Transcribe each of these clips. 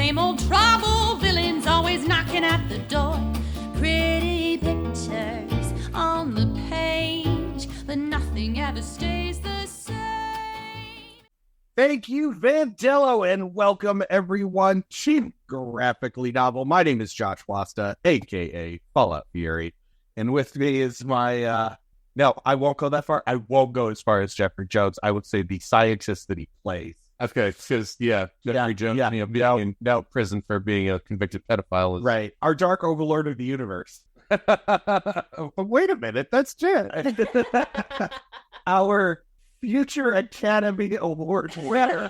Same old trouble, villains always knocking at the door. Pretty pictures on the page, but nothing ever stays the same. Thank you, Vandello, and welcome everyone to Graphically Novel. My name is Josh Wasta, a.k.a. Fallout Fury, and with me is my, no, I won't go that far. I won't go as far as Jeffrey Jones. I would say the scientist that he plays. Okay, because, Jeffrey Jones being now prison for being a convicted pedophile. Is... Right, our dark overlord of the universe. Wait a minute, that's Jenn. Our future Academy Award winner,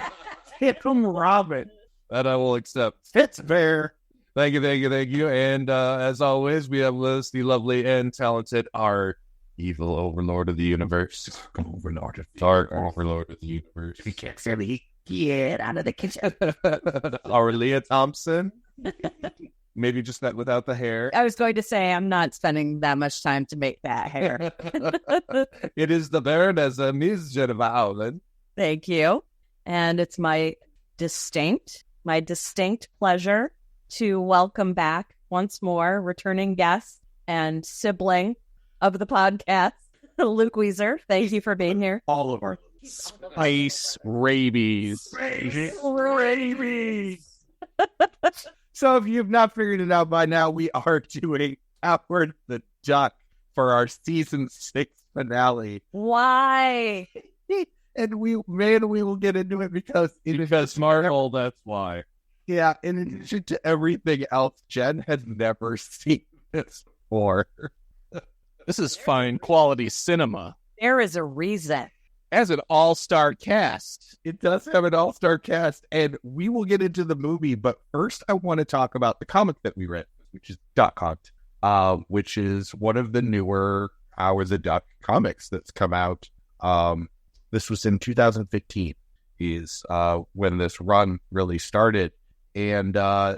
Tim Robin. That I will accept. It's fair. Thank you. And as always, we have with us the lovely and talented, our evil overlord of the universe. Dark overlord of the universe. He can't see me. Get out of the kitchen. Our Leah Thompson. Maybe just that without the hair. I was going to say, I'm not spending that much time to make that hair. It is the Baroness Ms. Jennifer Howland. Thank you. And it's my distinct pleasure to welcome back once more returning guest and sibling of the podcast, Luke Wieser. Thank you for being here. All of our Spice rabies. So if you've not figured it out by now, we are doing Howard the Duck for our season 6 finale. Why? And we will get into it because Marvel, that's why. Yeah, in addition to everything else, Jenn has never seen this before. This is fine quality cinema. There is a reason. As an all-star cast. It does have an all-star cast, and we will get into the movie, but first I want to talk about the comic that we read, which is Duck Hunt, which is one of the newer Howard the Duck comics that's come out. This was in 2015, is when this run really started. And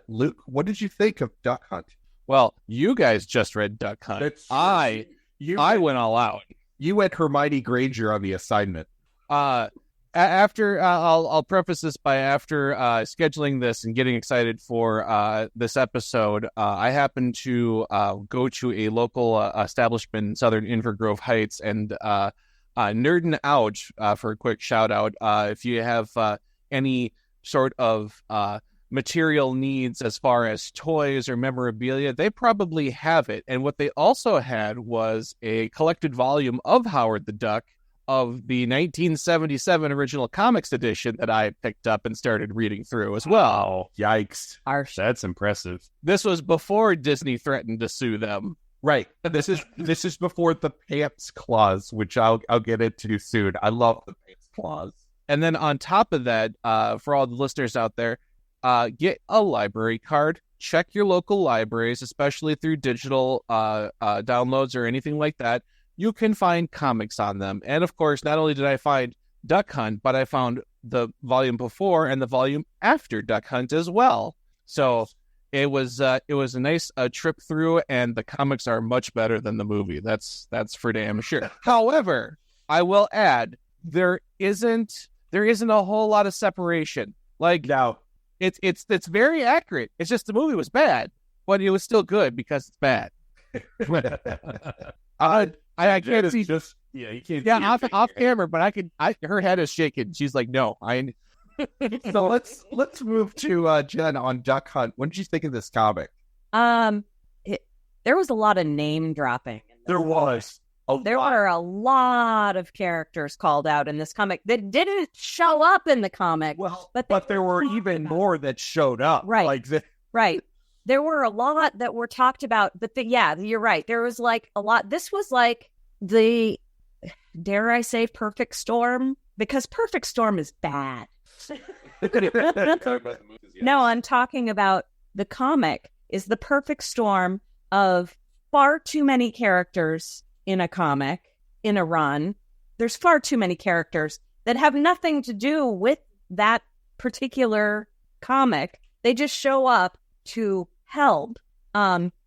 Luke, what did you think of Duck Hunt? Well, you guys just read Duck Hunt. I went all out. You went Hermione Granger on the assignment. After I'll preface this by after scheduling this and getting excited for this episode, I happened to go to a local establishment in Southern Invergrove Heights and nerding out for a quick shout out. If you have any sort of material needs as far as toys or memorabilia, they probably have it. And what they also had was a collected volume of Howard the Duck of the 1977 original comics edition that I picked up and started reading through as well. Yikes. That's impressive. This was before Disney threatened to sue them. Right. This is before the pants clause, which I'll get into soon. I love the pants clause. And then on top of that, for all the listeners out there, get a library card. Check your local libraries, especially through digital downloads or anything like that. You can find comics on them. And of course, not only did I find Duck Hunt, but I found the volume before and the volume after Duck Hunt as well. So it was a nice trip through, and the comics are much better than the movie. That's for damn sure. However, I will add there isn't a whole lot of separation. Like no. It's very accurate. It's just the movie was bad, but it was still good because it's bad. I can't see. You can't. Yeah, off camera, but her head is shaking. She's like, no, So let's move to Jenn on Duck Hunt. What did you think of this comic? There was a lot of name dropping. There was. There were a lot of characters called out in this comic that didn't show up in the comic. Well, but there were even more that showed up. Right. Right. There were a lot that were talked about, but you're right. There was like a lot. This was like the, dare I say, perfect storm? Because perfect storm is bad. No, I'm talking about the comic is the perfect storm of far too many characters in a comic, in a run. There's far too many characters that have nothing to do with that particular comic. They just show up to help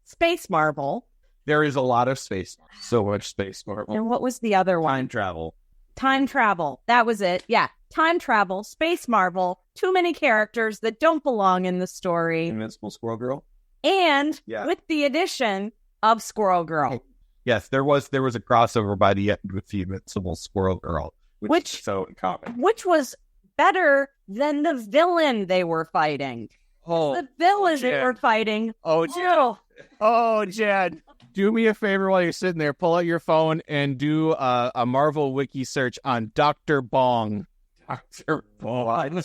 Space Marvel. There is a lot of space. So much Space Marvel. And what was the other one? Time travel. Time travel. That was it. Yeah. Time travel, space marvel, too many characters that don't belong in the story. Invincible Squirrel Girl. And with the addition of Squirrel Girl. Yes, there was a crossover by the end with the Invincible Squirrel Girl, which is so common. Which was better than the villain they were fighting. Oh, the villain they were fighting. Oh, Jen. Oh, Jen. Do me a favor while you're sitting there. Pull out your phone and do a Marvel wiki search on Dr. Bong. Dr. Bong.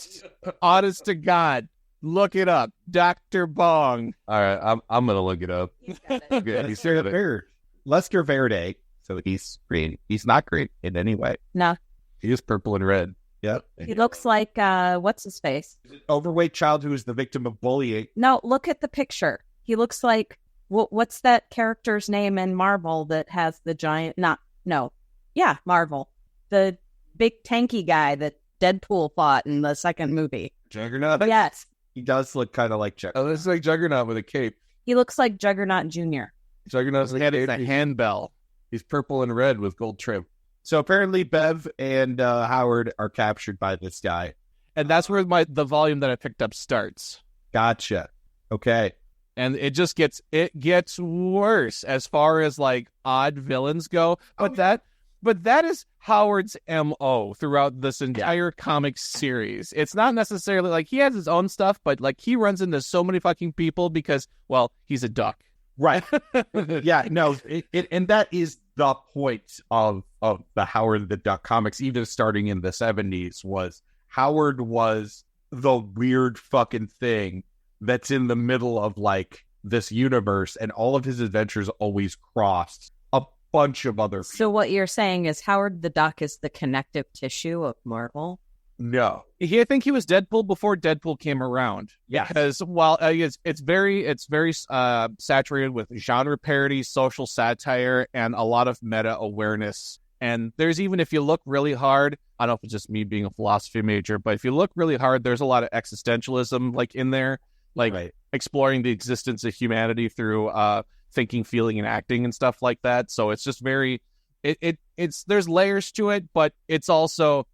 Honest to God. Look it up. Dr. Bong. All right, I'm going to look it up. He's got it. Good. He's Lester Verde. So he's green. He's not green in any way. No. He is purple and red. Yep. He looks like, what's his face? Overweight child who is the victim of bullying. No, look at the picture. He looks like, what's that character's name in Marvel that has the giant, Marvel. The big tanky guy that Deadpool fought in the second movie. Juggernaut? Yes. He does look kind of like Juggernaut. Oh, this is like Juggernaut with a cape. He looks like Juggernaut Jr. Juggernaut's head is a handbell. He's purple and red with gold trim. So apparently Bev and Howard are captured by this guy. And that's where the volume that I picked up starts. Gotcha. Okay. And it just gets worse as far as like odd villains go. But that is Howard's MO throughout this entire comic series. It's not necessarily like he has his own stuff, but like he runs into so many fucking people because, well, he's a duck. Right. Yeah, no, and that is the point of the Howard the Duck comics, even starting in the 70s, was Howard was the weird fucking thing that's in the middle of like this universe, and all of his adventures always crossed a bunch of other people. So what you're saying is Howard the Duck is the connective tissue of Marvel? No. I think he was Deadpool before Deadpool came around. Yeah. Because while it's very saturated with genre parody, social satire, and a lot of meta awareness. And there's even, if you look really hard, I don't know if it's just me being a philosophy major, but if you look really hard, there's a lot of existentialism like in there, like exploring the existence of humanity through thinking, feeling, and acting and stuff like that. So it's just very, it's there's layers to it, but it's also.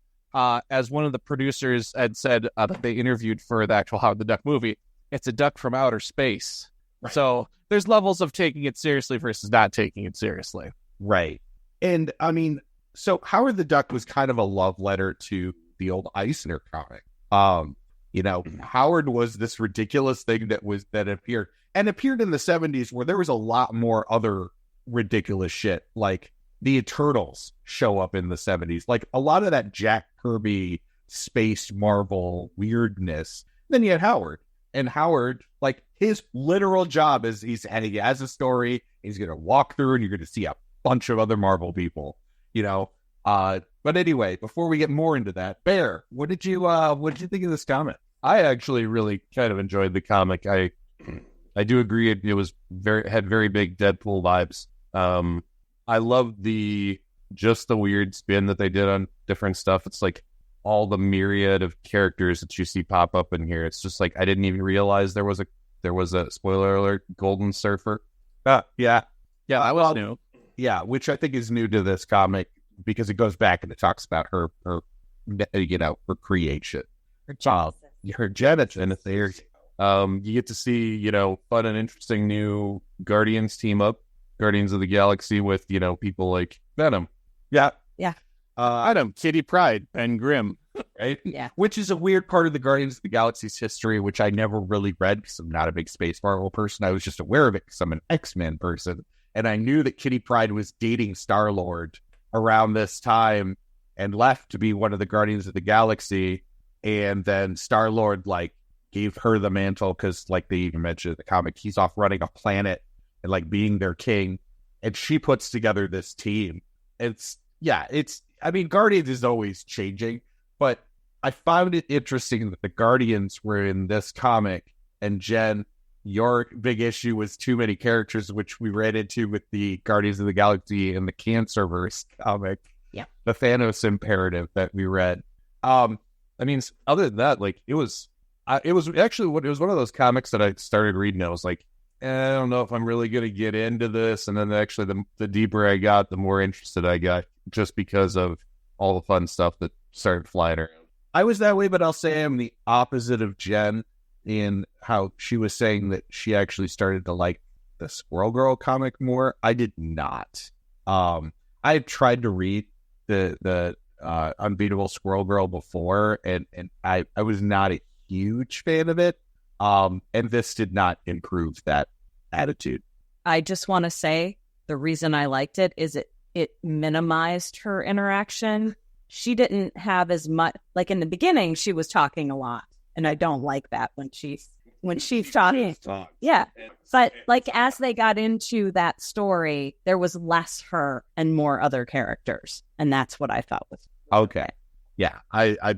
As one of the producers had said that they interviewed for the actual Howard the Duck movie, it's a duck from outer space. Right. So there's levels of taking it seriously versus not taking it seriously. Right. And I mean, so Howard the Duck was kind of a love letter to the old Eisner comic. Howard was this ridiculous thing that appeared in the 70s where there was a lot more other ridiculous shit. Like the Eternals show up in the 70s, like a lot of that Jack Kirby space Marvel weirdness. Then you had Howard, and Howard, like his literal job is he has a story. He's going to walk through and you're going to see a bunch of other Marvel people, but anyway, before we get more into that, Bear, what did you think of this comic? I actually really kind of enjoyed the comic. I do agree. It was had very big Deadpool vibes. I love the weird spin that they did on different stuff. It's like all the myriad of characters that you see pop up in here. It's just like I didn't even realize there was a spoiler alert, Golden Surfer. Yeah, that was new. Yeah, which I think is new to this comic because it goes back and it talks about her creation, her genesis. There, you get to see fun and interesting new Guardians team up. Guardians of the Galaxy with, people like Venom. Yeah. Adam, Kitty Pryde, Ben Grimm. Right? Yeah. Which is a weird part of the Guardians of the Galaxy's history, which I never really read because I'm not a big Space Marvel person. I was just aware of it because I'm an X-Men person. And I knew that Kitty Pryde was dating Star-Lord around this time and left to be one of the Guardians of the Galaxy. And then Star-Lord, gave her the mantle because, they even mentioned in the comic, he's off running a planet and being their king, and she puts together this team. Guardians is always changing, but I found it interesting that the Guardians were in this comic, and Jen, your big issue was too many characters, which we ran into with the Guardians of the Galaxy and the Cancerverse comic, the Thanos Imperative that we read. Other than that, it was one of those comics that I started reading. I was like, I don't know if I'm really going to get into this. And then actually the deeper I got, the more interested I got just because of all the fun stuff that started flying around. I was that way, but I'll say I'm the opposite of Jen in how she was saying that she actually started to like the Squirrel Girl comic more. I did not. I had tried to read the Unbeatable Squirrel Girl before, and I was not a huge fan of it. And this did not improve that attitude. I just want to say the reason I liked it is it minimized her interaction. She didn't have as much, like in the beginning, she was talking a lot. And I don't like that when she's talking. Yeah. But like as they got into that story, there was less her and more other characters. And that's what I thought was okay. Yeah. I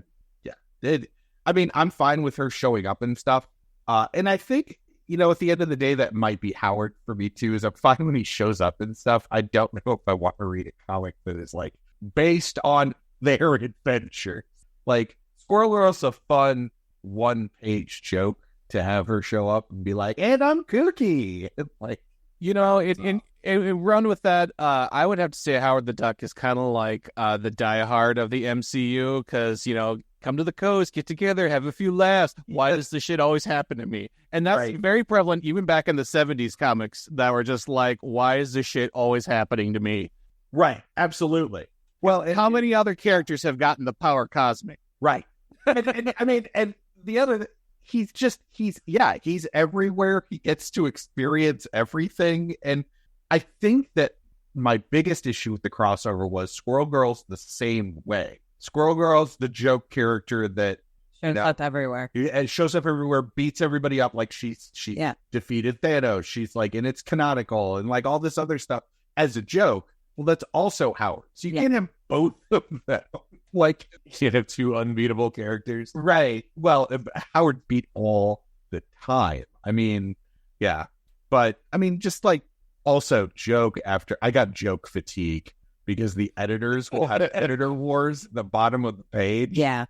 mean, I'm fine with her showing up and stuff. And I think, at the end of the day, that might be Howard for me too, is I'm fine when he shows up and stuff. I don't know if I want to read a comic that is like based on their adventure. Like Squirrel Girl's a fun 1-page joke to have her show up and be like, and I'm kooky. Like, run with that. I would have to say Howard the Duck is kind of like the Die Hard of the MCU, because, come to the coast, get together, have a few laughs. Why does this shit always happen to me? And that's very prevalent even back in the 70s comics that were just like, why is this shit always happening to me? Right. Absolutely. Well, how many other characters have gotten the power cosmic? Right. and the other, he's everywhere. He gets to experience everything. And I think that my biggest issue with the crossover was Squirrel Girl's the same way. Squirrel Girl's the joke character that shows up everywhere. And shows up everywhere, beats everybody up like she defeated Thanos. She's like, and it's canonical and like all this other stuff as a joke. Well, that's also Howard. So you can't have both of them. Like, you can't have two unbeatable characters. Right. Well, Howard beat all the time. I mean, yeah. But, I mean, just like, also joke after, I got joke fatigue because the editors will have editor wars at the bottom of the page. Yeah.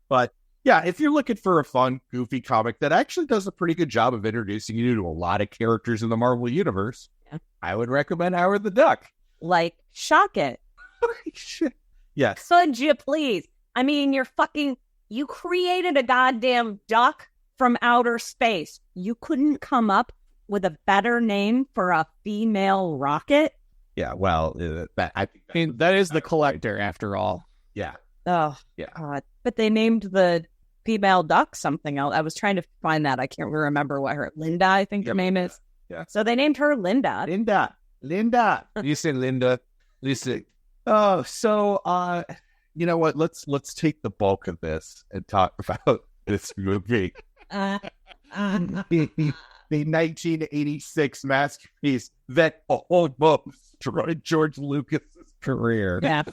But, yeah, if you're looking for a fun, goofy comic that actually does a pretty good job of introducing you to a lot of characters in the Marvel Universe, I would recommend Howard the Duck. Like, shock it. Yes. Could you please? I mean, you created a goddamn duck from outer space. You couldn't come up with a better name for a female rocket? Yeah, well, I mean, that is the Collector after all. Yeah. Oh, yeah. God. But they named the female duck something else. I was trying to find that. I can't remember what her, I think her name is. Yeah. So they named her Linda. Linda. You say Linda. Lisa. Oh, so you know what? Let's take the bulk of this and talk about this movie. The 1986 masterpiece that almost destroyed George Lucas's career. Yeah.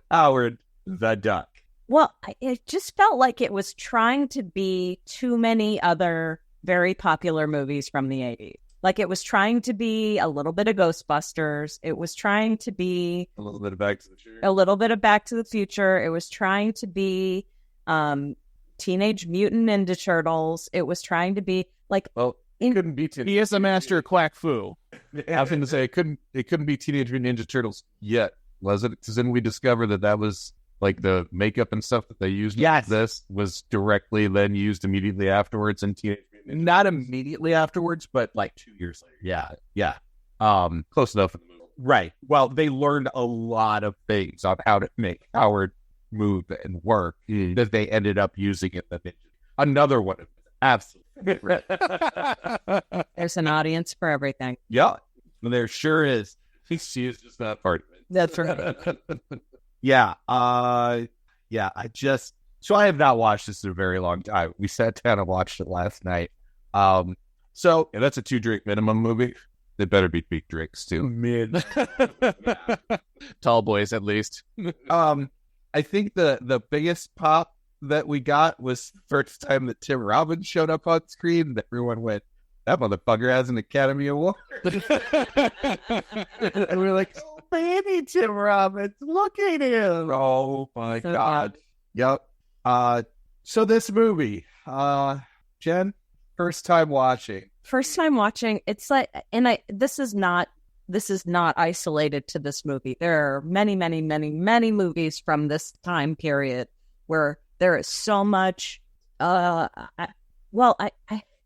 Howard the Duck. Well, it just felt like it was trying to be too many other very popular movies from the 80s. Like, it was trying to be a little bit of Ghostbusters. It was trying to be a little bit of Back to the Future. A little bit of Back to the Future. It was trying to be Teenage Mutant Ninja Turtles. It was trying to be like, well, it couldn't be. He is a master of quack foo. I was going to say it couldn't be Teenage Mutant Ninja Turtles yet, was it? Because then we discovered that was like the makeup and stuff that they used. Yes, this was directly then used immediately afterwards in Teenage Mutant. Not immediately afterwards, but like 2 years later. Yeah. Close enough. Right. Well, they learned a lot of things on how to make Howard move and work that they ended up using in the Ninja. Another one of them. Absolutely. There's an audience for everything. Yeah, there sure is. She is just that part of it. That's right. Yeah. So I have not watched this in a very long time. We sat down and watched it last night. So that's a 2-drink minimum movie. They better be big drinks too. Tall boys, at least. I think the biggest pop that we got was the first time that Tim Robbins showed up on screen, and everyone went, "That motherfucker has an Academy Award." And we're like, "Oh, baby, Tim Robbins, look at him!" Oh my God. Yep. So this movie, Jen, first time watching. It's like, and this is not this is not isolated to this movie. There are many, many, many, many movies from this time period where there is so much,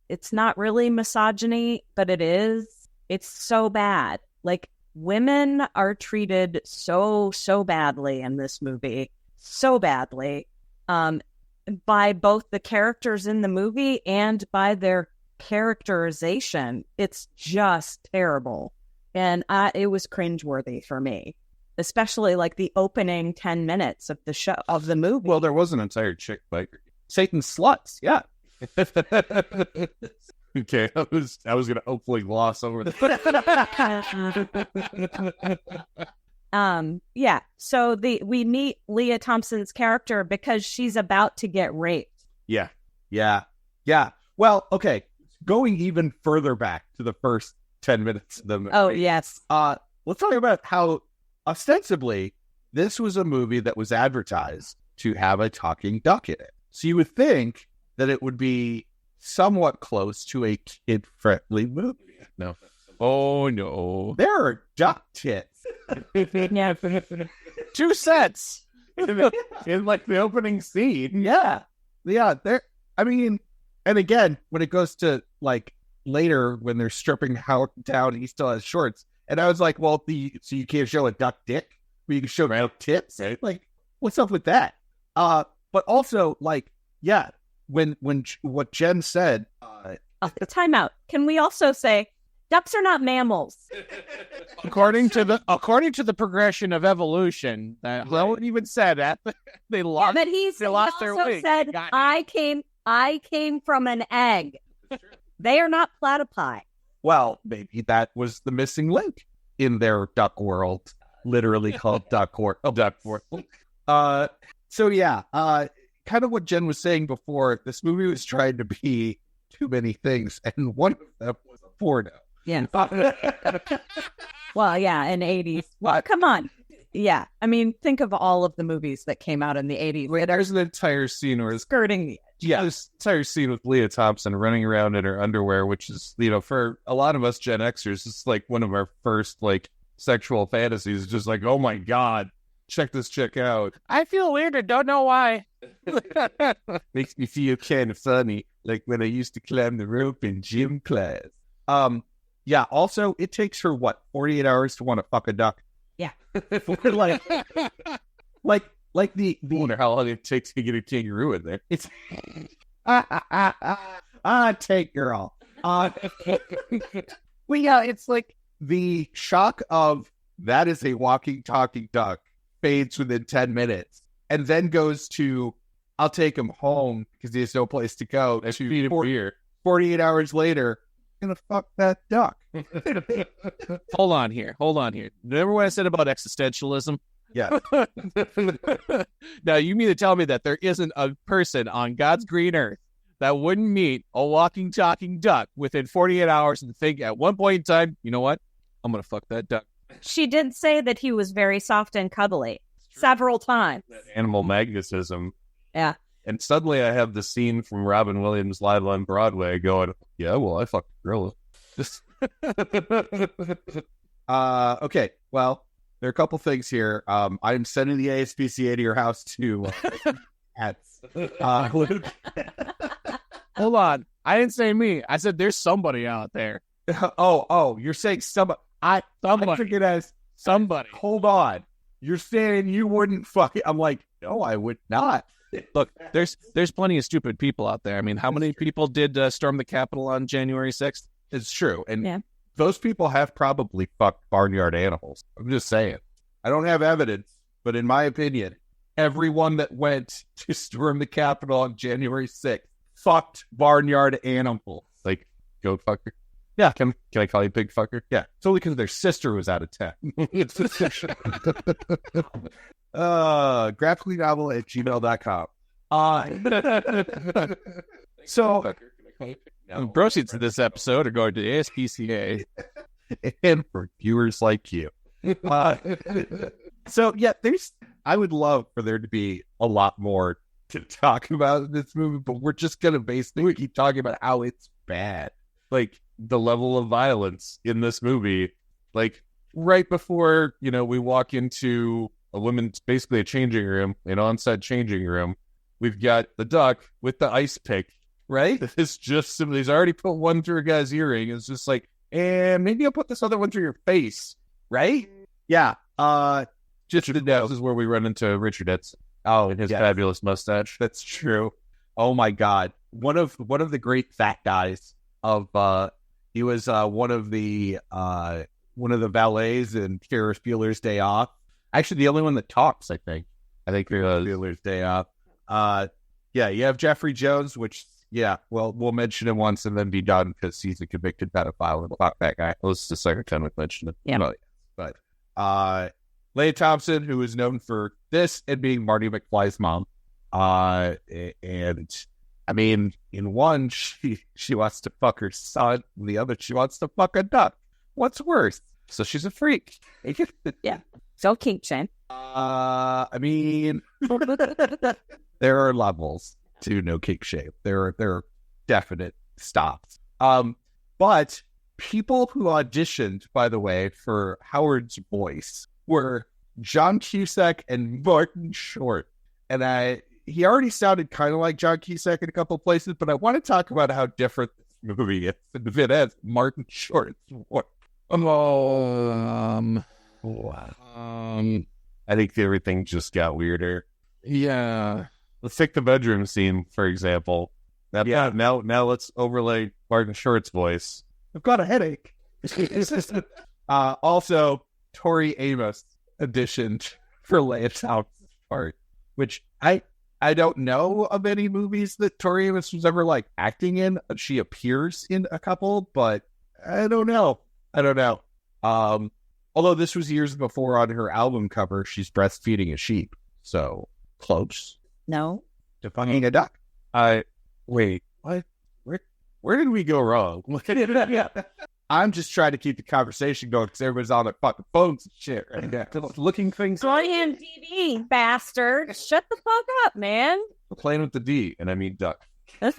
it's not really misogyny, but it is. It's so bad. Like, women are treated so badly in this movie, so badly, by both the characters in the movie and by their characterization. It's just terrible. And it was cringeworthy for me, especially like the opening 10 minutes of the movie. Well, there was an entire chick biker. Satan sluts, yeah. Okay, I was gonna hopefully gloss over the. Yeah. So we meet Leah Thompson's character because she's about to get raped. Yeah. Well, okay. Going even further back to the first 10 minutes of the movie. Oh, yes. Let's talk about how ostensibly this was a movie that was advertised to have a talking duck in it. So you would think that it would be somewhat close to a kid-friendly movie. No. Oh, no. There are duck tits. Yeah. 2 sets in like the opening scene. Yeah. There. I mean, and again, when it goes to like later when they're stripping Howard down, he still has shorts. And I was like, well, so you can't show a duck dick, but you can show duck tits. Right. Like, what's up with that? But also, like, yeah, when what Jenn said. Time out. Can we also say ducks are not mammals? According to the progression of evolution, Helen even said that they lost. Yeah, but he lost their also wings. said, "I came from an egg." They are not platypi. Well, maybe that was the missing link in their duck world, literally called duck world. So yeah, kind of what Jenn was saying before. This movie was trying to be too many things, and one of them was a porno. Yeah. Well, yeah, in 80s. Well, come on. Yeah. I mean, think of all of the movies that came out in the 80s. There's an entire scene where it's skirting the edge. Yeah, this entire scene with Leah Thompson running around in her underwear, which is, for a lot of us Gen Xers, it's like one of our first like sexual fantasies. Just like, oh my God, check this chick out. I feel weird and don't know why. Makes me feel kind of funny, like when I used to climb the rope in gym class. Yeah. Also, it takes her 48 hours to want to fuck a duck. Yeah. like the I wonder how long it takes to get a kangaroo in there. It's take girl. Well, yeah, it's like the shock of that is a walking, talking duck fades within 10 minutes and then goes to I'll take him home because he has no place to go. And feed him beer. 48 hours later, I'm gonna fuck that duck. Hold on here. Remember what I said about existentialism? Yeah. Now, you mean to tell me that there isn't a person on God's green earth that wouldn't meet a walking, talking duck within 48 hours and think at one point in time, you know what? I'm going to fuck that duck. She did say that he was very soft and cuddly several times. That animal magnetism. Yeah. And suddenly I have the scene from Robin Williams live on Broadway going, yeah, well, I fucked a gorilla. Okay, well, there are a couple things here. I'm sending the ASPCA to your house to ads. Hold on. I didn't say me. I said there's somebody out there. Oh, you're saying somebody. I took it as somebody. Hold on. You're saying you wouldn't fuck it. I'm like, no, I would not. Look, there's plenty of stupid people out there. I mean, how many people did storm the Capitol on January 6th? It's true. And those people have probably fucked barnyard animals. I'm just saying. I don't have evidence, but in my opinion, everyone that went to storm the Capitol on January 6th fucked barnyard animals. Like, goat fucker? Yeah. Can I call you pig fucker? Yeah. It's only because their sister was out of town. Graphically novel at gmail.com. So, proceeds of this episode are going to the ASPCA. And for viewers like you. So, yeah, I would love for there to be a lot more to talk about in this movie, but we're just going to basically keep talking about how it's bad. Like, the level of violence in this movie, like, right before, we walk into basically a changing room, an on-set changing room, we've got the duck with the ice pick, right? It's just simply, he's already put one through a guy's earring. It's just like, and maybe I'll put this other one through your face, right? Yeah. Just this is where we run into Richard Edson. Oh, and his fabulous mustache. That's true. Oh my God. One of the great fat guys of he was one of the valets in Ferris Bueller's Day Off. Actually, the only one that talks, I think. Ferris Bueller's Day Off. You have Jeffrey Jones, which we'll mention him once and then be done because he's a convicted pedophile and fuck that guy. Well, this is the second time we've mentioned it. Yeah. Well, but Leigh Thompson, who is known for this and being Marty McFly's mom. And I mean, in one, she wants to fuck her son. In the other, she wants to fuck a duck. What's worse? So she's a freak. Yeah. So kink shame. I mean, there are levels to no kink shame. There are definite stops. But people who auditioned, by the way, for Howard's voice were John Cusack and Martin Short. And he already sounded kind of like John Cusack in a couple of places, but I want to talk about how different this movie is. If it has Martin Short's voice. I think everything just got weirder. Yeah. Let's take the bedroom scene, for example. Now let's overlay Martin Short's voice. I've got a headache. Also, Tori Amos auditioned for Leigh Thompson's part, which I don't know of any movies that Tori Amos was ever like acting in. She appears in a couple, but I don't know. Although this was years before on her album cover, she's breastfeeding a sheep. So close. No. To fucking a duck. Wait, what? Where did we go wrong? I'm just trying to keep the conversation going because everybody's on their fucking phones and shit right now. Looking things on TV, bastard. Shut the fuck up, man. We're playing with the D, and I mean duck. I'm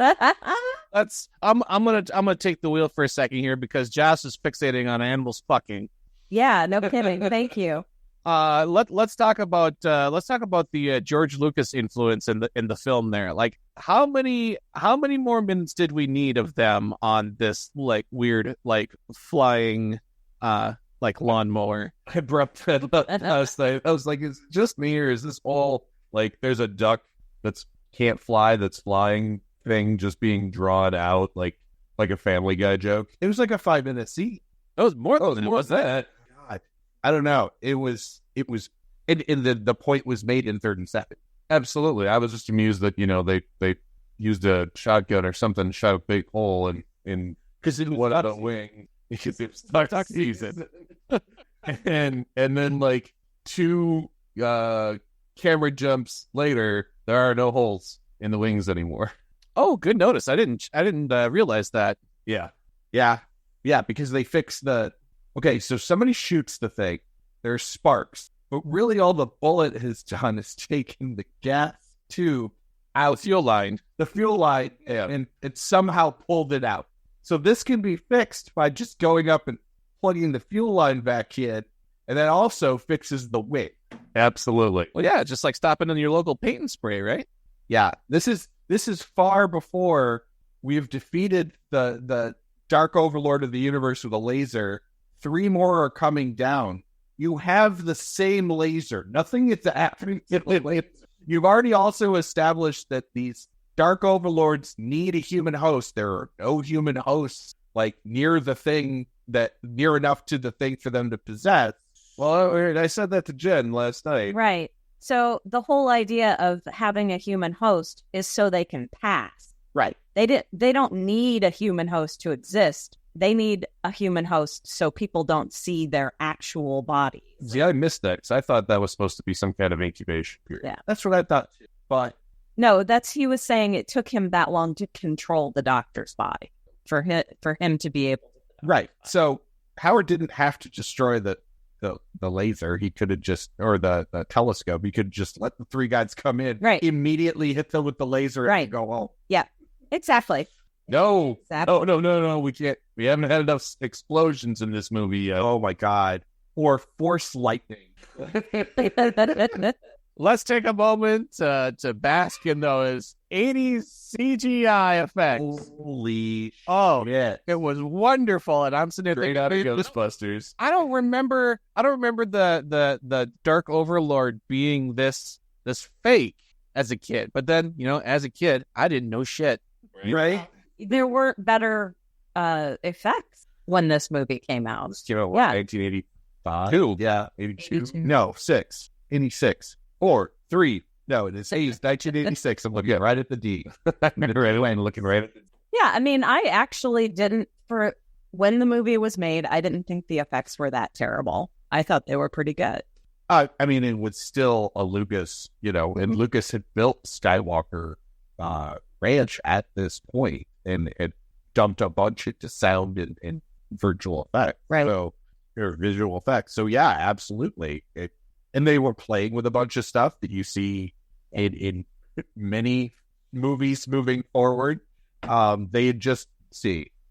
gonna take the wheel for a second here because Joss is fixating on animals fucking. Yeah, no kidding. Thank you. Let's talk about the George Lucas influence in the film there. Like how many more minutes did we need of them on this like weird like flying like lawnmower? I brought that up last night. I was like, is it just me or is this all like there's a duck that's can't fly that's flying thing just being drawn out like a Family Guy joke? It was like a 5-minute scene. That was more than it was that. God, I don't know. It was, and the point was made in third and second. Absolutely. I was just amused that, they used a shotgun or something, shot a big hole in because it was a wing because it was duck season. and then like 2 camera jumps later, there are no holes in the wings anymore. Oh, good notice. I didn't realize that. Yeah, because they fixed okay, so somebody shoots the thing. There's sparks. But really all the bullet has done is taken the gas tube out. The fuel line, and it somehow pulled it out. So this can be fixed by just going up and plugging the fuel line back in, and that also fixes the wing. Absolutely. Well, yeah, just like stopping in your local paint and spray, right? Yeah, this is far before we've defeated the Dark Overlord of the universe with a laser. 3 more are coming down. You have the same laser. Nothing is happening. You've already also established that these Dark Overlords need a human host. There are no human hosts like near enough to the thing for them to possess. Well, I said that to Jenn last night. Right. So the whole idea of having a human host is so they can pass. Right. They don't need a human host to exist. They need a human host so people don't see their actual bodies. Yeah, I missed that because I thought that was supposed to be some kind of incubation period. Yeah. That's what I thought too. But no, he was saying it took him that long to control the doctor's body for him to be able to. Right. So Howard didn't have to destroy the laser. He could have just, or the telescope. He could just let the 3 guys come in, right, immediately hit them with the laser, right, and go home. Yeah, exactly. No, exactly. No, we can't. We haven't had enough explosions in this movie yet. Oh my God. or force lightning. Let's take a moment to bask in those 80s CGI effects. Holy Oh, shit. it was wonderful, and I'm sitting there Straight out of thinking, Ghostbusters. I don't remember the Dark Overlord being this fake as a kid. But then, as a kid, I didn't know shit. Right? There weren't better effects when this movie came out. This came out, Yeah. 1985? Two. Yeah. 82? No, 6. 86. 4. 3. No, it is 1986. I'm looking right at the D. Right away, and looking right at the... Yeah, I mean, I actually didn't, for when the movie was made, I didn't think the effects were that terrible. I thought they were pretty good. I mean, it was still a Lucas, and Lucas had built Skywalker Ranch at this point and had dumped a bunch into sound and virtual effects. Right. So, or visual effects. So, yeah, absolutely. And they were playing with a bunch of stuff that you see in many movies moving forward. They had just,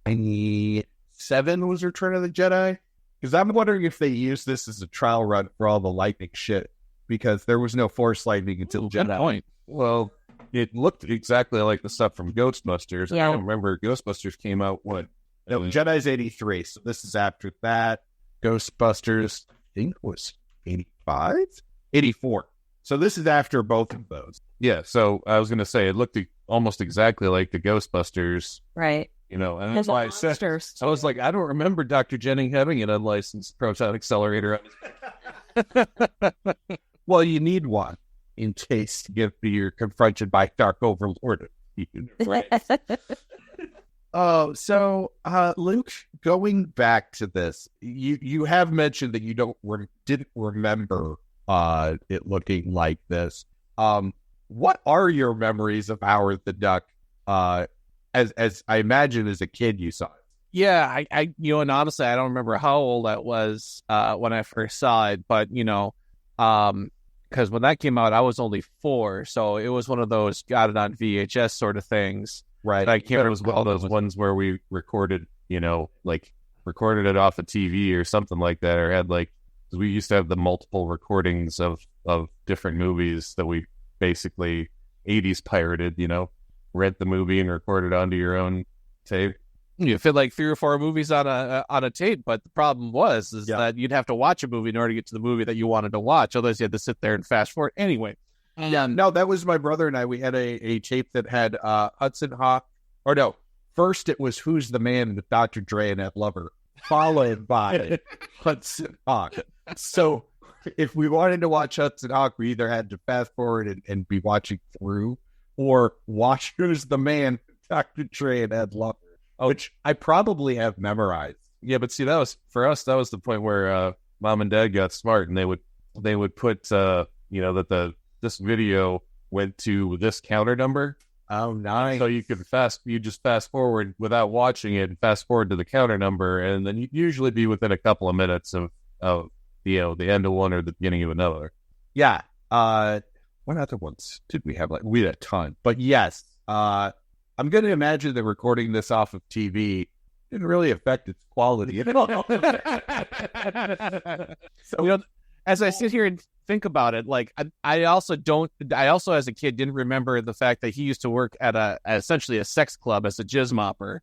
any 7 was Return of the Jedi? Because I'm wondering if they used this as a trial run for all the lightning shit, because there was no Force lightning until Good Jedi. point. Well, it looked exactly like the stuff from Ghostbusters. Yeah. I don't remember Ghostbusters came out, what? No, Jedi's 83, so this is after that. Ghostbusters, I think, was 85? 84. So this is after both of those. Yeah, so I was going to say, it looked almost exactly like the Ghostbusters, Right. and that's Because why I said... monsters. I was like, I don't remember Dr. Jennings having an unlicensed proton accelerator. Well, you need one in case you're confronted by Dark Overlord. So Luke, going back to this, you have mentioned that you didn't remember it looking like this. What are your memories of Howard the Duck? As I imagine as a kid you saw it. Yeah, I and honestly, I don't remember how old I was when I first saw it, but because when that came out, I was only 4, so it was one of those got it on VHS sort of things. Right. I can't remember. It was one of those ones where we recorded, recorded it off a TV or something like that, or had we used to have the multiple recordings of different movies that we basically 80s pirated, rent the movie and record it onto your own tape. You fit 3 or 4 movies on a tape, but the problem was that you'd have to watch a movie in order to get to the movie that you wanted to watch. Otherwise, you had to sit there and fast forward. Anyway, yeah, no, that was my brother and I. We had a tape that had Hudson Hawk, or no, first it was Who's the Man with Dr. Dre and Ed Lover, followed by Hudson Hawk. So if we wanted to watch Hudson Hawk, we either had to fast forward and be watching through, or watch Who's the Man, Dr. Dre and Ed Lover. Which I probably have memorized. Yeah, but see, that was for us. That was the point where mom and dad got smart, and they would put that this video went to this counter number. Oh, nice. So you just fast forward without watching it, and fast forward to the counter number, and then you'd usually be within a couple of minutes of the end of one or the beginning of another. Yeah. What other ones did we have? We had a ton, but yes. I'm going to imagine that recording this off of TV didn't really affect its quality at all. So, as I sit here and think about it, I also as a kid didn't remember the fact that he used to work at essentially a sex club as a jizz mopper.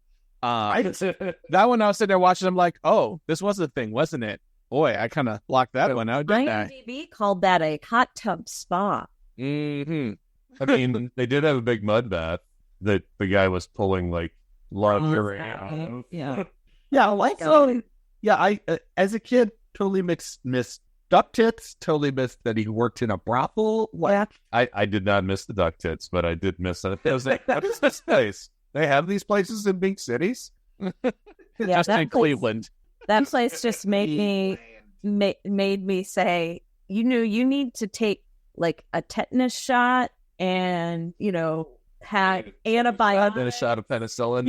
That one I was sitting there watching, I'm like, oh, this was a thing, wasn't it? Boy, I kind of blocked that one out, didn't I? IMDb called that a hot tub spa. Mm-hmm. I mean, they did have a big mud bath that the guy was pulling lingerie out. Yeah. Yeah, also, I as a kid totally missed duck tits. Totally missed that he worked in a brothel. I did not miss the duck tits, but I did miss that. What is this place? They have these places in big cities. Yeah, Just in Cleveland. That place just made me say, you need to take a tetanus shot and had antibiotics, Then a shot of penicillin.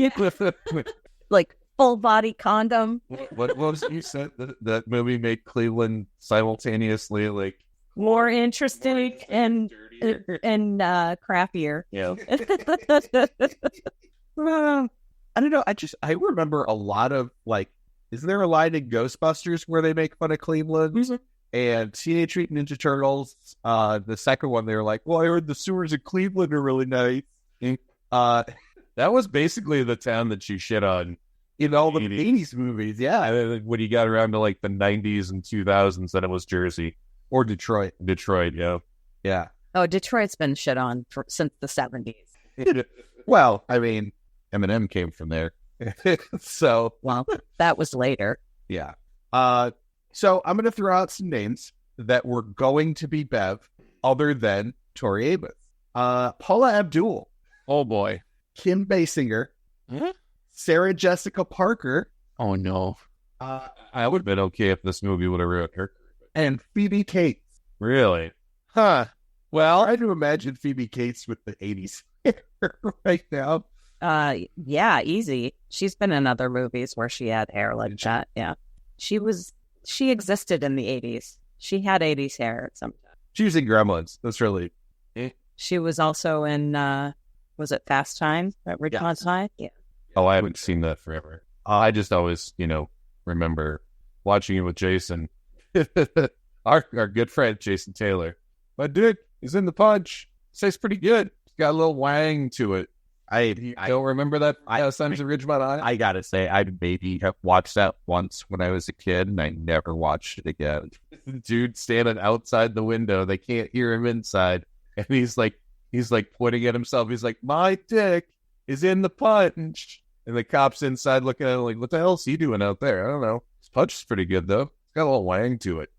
Full body condom. What was it you said? That movie made Cleveland simultaneously More interesting and crappier. Yeah. I don't know. I remember a lot of Isn't there a line in Ghostbusters where they make fun of Cleveland? Mm-hmm. And Teenage Mutant Ninja Turtles, the second one, they were like, well, I heard the sewers of Cleveland are really nice. That was basically the town that you shit on In all the 80s movies, yeah. And then when you got around to like the 90s and 2000s, then it was Jersey. Or Detroit. Detroit, yeah. Yeah. Oh, Detroit's been shit on since the 70s. Well, I mean, Eminem came from there. So, Well, that was later. yeah. So I'm going to throw out some names that were going to be Bev other than Tori Amos. Paula Abdul, Oh, boy. Kim Basinger, Huh? Sarah Jessica Parker, Oh, no. I would have been okay if this movie would have ruined her. and Phoebe Cates. Really? Huh. Well, Try to imagine Phoebe Cates with the 80s right now. Yeah, easy. She's been in other movies where she had hair like that. Yeah. She existed in the 80s. She had 80s hair at some time. She was in Gremlins. That's really... She was also in, was it Fast Times at Ridgemont High? Yeah. I haven't seen that forever. I just always, remember watching it with Jason. our good friend, Jason Taylor. My dick is in the punch. Tastes pretty good. It's got a little wang to it. I don't remember that Sons of Ridgemont High? I gotta say, I maybe have watched that once when I was a kid, and I never watched it again. Dude standing outside the window. They can't hear him inside. And he's like pointing at himself. He's like, my dick is in the punch. And the cop's inside looking at him like, what the hell's he doing out there? I don't know. His punch is pretty good, though. It's got a little wang to it.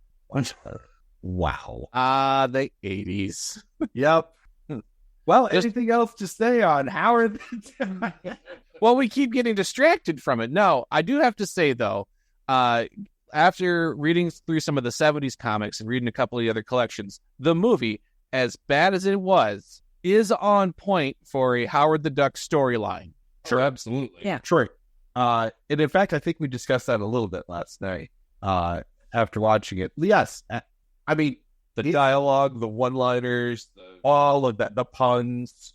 Wow. The 80s. Yep. Well, anything else to say on Howard? Well, we keep getting distracted from it. No, I do have to say, though, after reading through some of the 70s comics and reading a couple of the other collections, the movie, as bad as it was, is on point for a Howard the Duck storyline. Sure. Absolutely. Yeah. True. And in fact, I think we discussed that a little bit last night after watching it. Yes. I mean, The dialogue, the one-liners, all of that, the puns,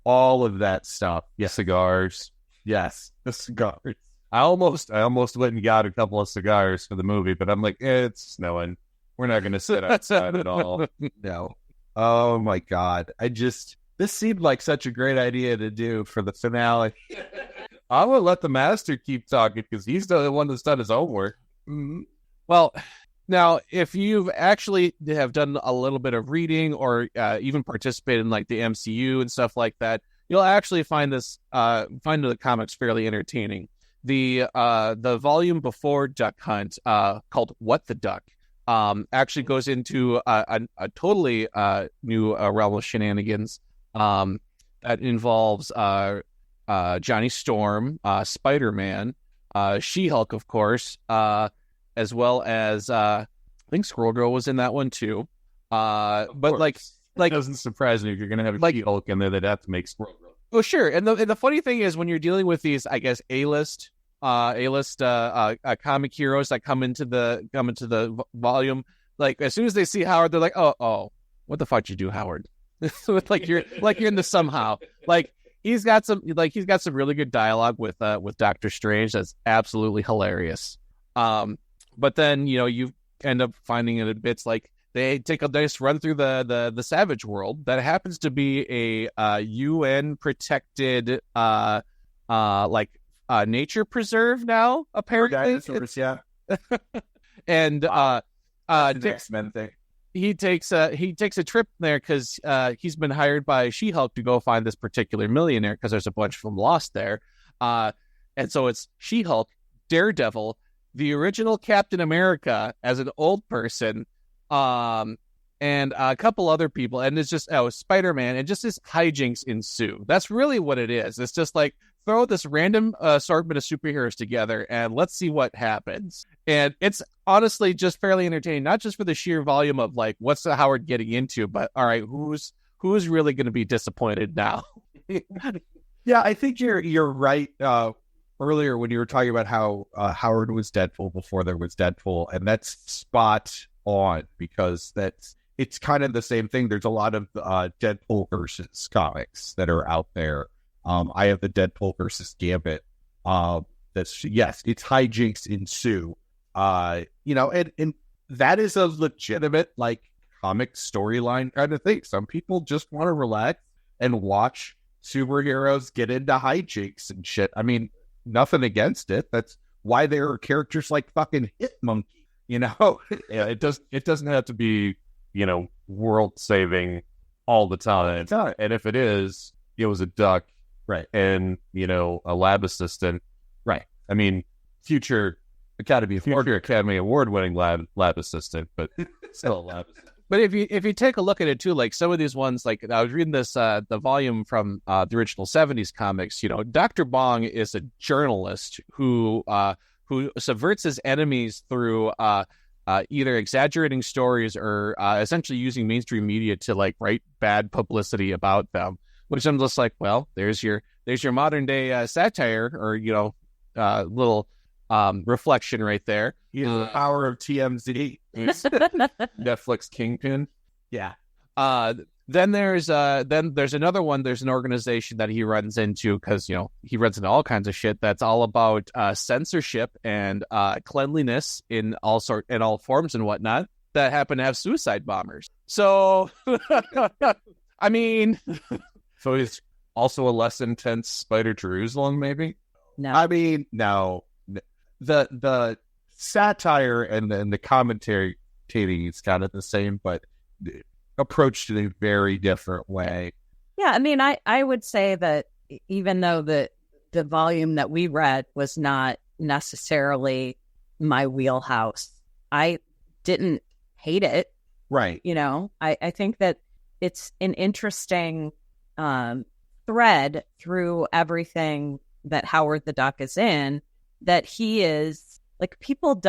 all of that stuff. the cigars. Yes. The cigars. I almost went and got a couple of cigars for the movie, but I'm like, it's snowing. We're not going to sit outside at all. No. Oh my God. This seemed like such a great idea to do for the finale. I will let the master keep talking because he's the one that's done his homework. Mm-hmm. Well, now, if you've actually have done a little bit of reading or even participated in like the MCU and stuff like that, you'll actually find the comics fairly entertaining. The volume before Duck Hunt, called "What the Duck," actually goes into a totally new realm of shenanigans that involves Johnny Storm, Spider-Man, She-Hulk, of course, as well as I think Squirrel Girl was in that one too. But like it doesn't surprise me if you're going to have a She-Hulk in there, they'd have to make Squirrel Girl. Well, sure. And the funny thing is when you're dealing with these, I guess, A-list comic heroes that come into the volume, like as soon as they see Howard, they're like, oh, what the fuck did you do, Howard? like you're in the somehow. Like he's got some really good dialogue with Doctor Strange that's absolutely hilarious. But then you end up finding it in bits like they take a nice run through the Savage World that happens to be a UN protected nature preserve now, apparently. Yeah. And X-Men thing. he takes a trip there because he's been hired by She-Hulk to go find this particular millionaire because there's a bunch of them lost there. And so it's She-Hulk, Daredevil, the original Captain America as an old person, and a couple other people, and it's just Spider-Man, and just this hijinks ensue. That's really what it is. It's just like throw this random assortment of superheroes together and let's see what happens. And it's honestly just fairly entertaining, not just for the sheer volume of like what's the Howard getting into, but all right, who's really going to be disappointed now? Yeah, I think you're right. Earlier when you were talking about how Howard was Deadpool before there was Deadpool, and that's spot on because it's kind of the same thing. There's a lot of Deadpool versus comics that are out there. I have the Deadpool versus Gambit that That's yes, it's hijinks ensue. And that is a legitimate like comic storyline kind of thing. Some people just want to relax and watch superheroes get into hijinks and shit. I mean, nothing against it. That's why there are characters like fucking Hit Monkey, Yeah, it doesn't have to be, world saving all the time. And if it is, it was a duck, right? And a lab assistant, right? I mean, future Academy Award winning lab assistant, but still a lab assistant. But if you take a look at it too, like some of these ones, like I was reading this the volume from the original 70s comics, Dr. Bong is a journalist who subverts his enemies through either exaggerating stories or essentially using mainstream media to like write bad publicity about them. Which I'm just like, well, there's your modern day satire or little reflection right there. The power of TMZ. Netflix Kingpin. Yeah. Then there's another one. There's an organization that he runs into because he runs into all kinds of shit that's all about censorship and cleanliness in all forms and whatnot that happen to have suicide bombers. So, I mean, so he's also a less intense Spider Jerusalem, maybe. No, I mean, no. The satire and the commentary is kind of the same, but approached in a very different way. Yeah, I mean, I would say that even though the volume that we read was not necessarily my wheelhouse, I didn't hate it. Right. I think that it's an interesting thread through everything that Howard the Duck is in, that he is like, people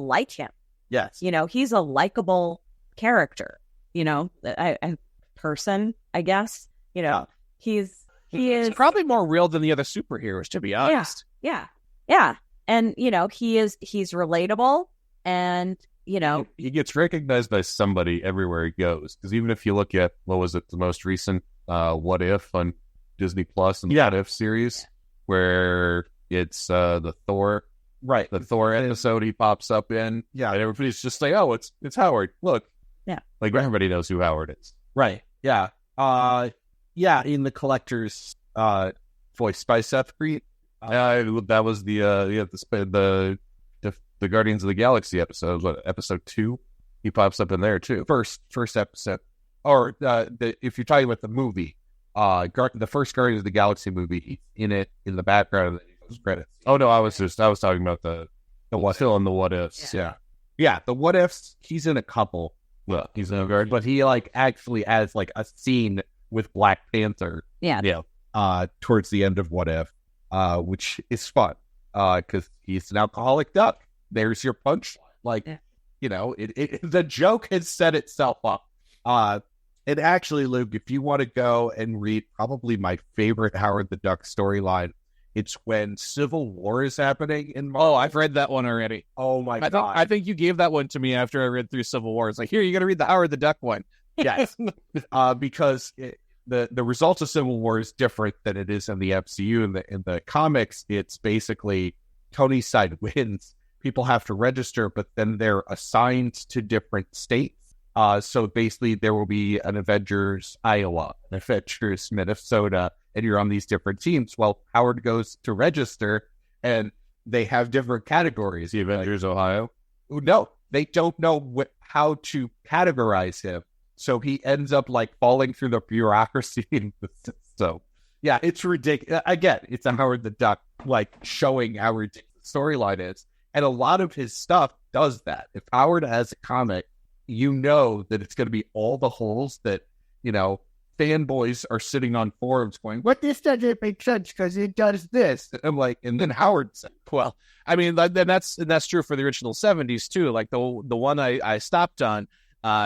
like him. Yes. He's a likable character, a person, I guess, he is probably more real than the other superheroes, to be honest. Yeah. And, he's relatable and, he gets recognized by somebody everywhere he goes. Because even if you look at, what was it, the most recent What If on Disney Plus and the What If series, where it's the Thor, right? The Thor episode he pops up in, and everybody's just like, "Oh, it's Howard." Look, like everybody knows who Howard is, right? Yeah, in the Collector's voiced by Seth Green. That was the Guardians of the Galaxy episode. What, episode 2? He pops up in there too. First episode, or if you're talking about the movie, the first Guardians of the Galaxy movie, he's in it in the background. Credits. Oh no, I was talking about the What Ifs. Yeah. The What Ifs. He's in a couple. Well, he's in a guard, but he like actually has like a scene with Black Panther. Yeah. Towards the end of What If, which is fun. Because he's an alcoholic duck. There's your punchline. Like, the joke has set itself up. And actually, Luke, if you want to go and read probably my favorite Howard the Duck storyline, it's when Civil War is happening in Marvel. Oh, I've read that one already. Oh my God. I think you gave that one to me after I read through Civil War. It's like, here, you got to read the Howard the Duck one. Yes. Because the results of Civil War is different than it is in the MCU. In the comics, it's basically Tony's side wins. People have to register, but then they're assigned to different states. So basically, there will be an Avengers Iowa, an Avengers Minnesota, and you're on these different teams. Well, Howard goes to register, and they have different categories. The Avengers Ohio? No, they don't know how to categorize him. So he ends up like falling through the bureaucracy in the system. Yeah, it's ridiculous. Again, it's a Howard the Duck, like showing how ridiculous the storyline is. And a lot of his stuff does that. If Howard has a comic, you know that it's going to be all the holes that, fanboys are sitting on forums going, "What, this doesn't make sense because it does this." And I'm like, and then Howard said, well, I mean, that's true for the original 70s too. Like the one I stopped on,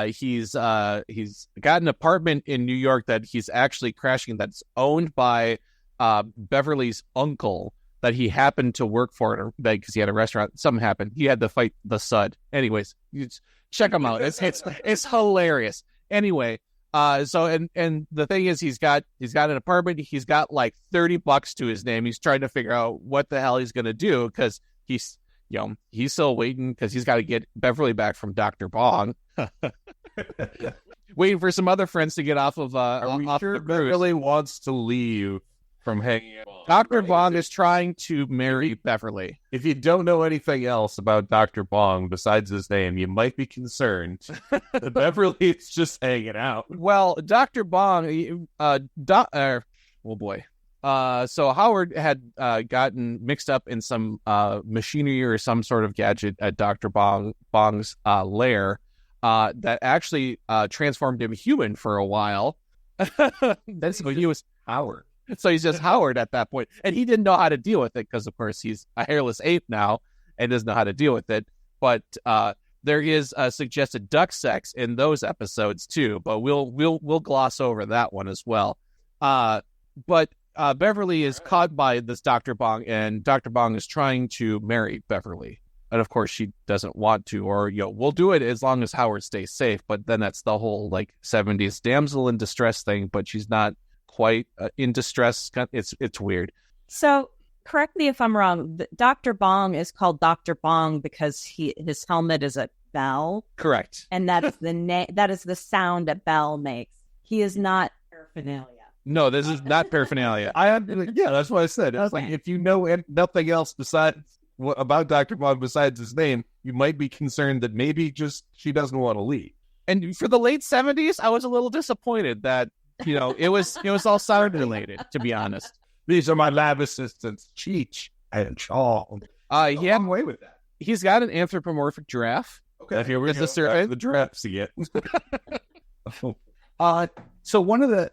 he's got an apartment in New York that he's actually crashing, that's owned by Beverly's uncle that he happened to work for because he had a restaurant. Something happened. He had to fight the Sud. Anyways, check him out. It's hilarious. Anyway, And the thing is, he's got an apartment. He's got like $30 to his name. He's trying to figure out what the hell he's gonna do because he's still waiting because he's got to get Beverly back from Dr. Bong. Waiting for some other friends to get off of Are we off sure the cruise. Beverly wants to leave from hanging out? Dr. Bong is trying to marry Beverly. If you don't know anything else about Dr. Bong besides his name, you might be concerned that Beverly is just hanging out. Well, Dr. Bong, oh boy. So Howard had gotten mixed up in some machinery or some sort of gadget at Dr. Bong's lair that actually transformed him human for a while. So he was Howard. So he's just Howard at that point. And he didn't know how to deal with it because, of course, he's a hairless ape now and doesn't know how to deal with it. But there is suggested duck sex in those episodes, too. But we'll gloss over that one as well. But Beverly is caught by this Dr. Bong, and Dr. Bong is trying to marry Beverly. And, of course, she doesn't want to, or, we'll do it as long as Howard stays safe. But then that's the whole, 70s damsel in distress thing, but she's not quite in distress. It's weird. So correct me if I'm wrong. Dr. Bong is called Dr. Bong because his helmet is a bell. Correct. And that is that is the sound a bell makes. He is not paraphernalia. No, this is not paraphernalia. That's what I said. It's Okay. like if you know nothing else about Dr. Bong besides his name, you might be concerned that maybe just she doesn't want to leave. And for the late 70s, I was a little disappointed that, it was all sound related, to be honest. These are my lab assistants, Cheech and Charles. Yeah, I'm away with that. he's got an anthropomorphic giraffe. Okay, here we Is go. this right? The drafts again. So one of the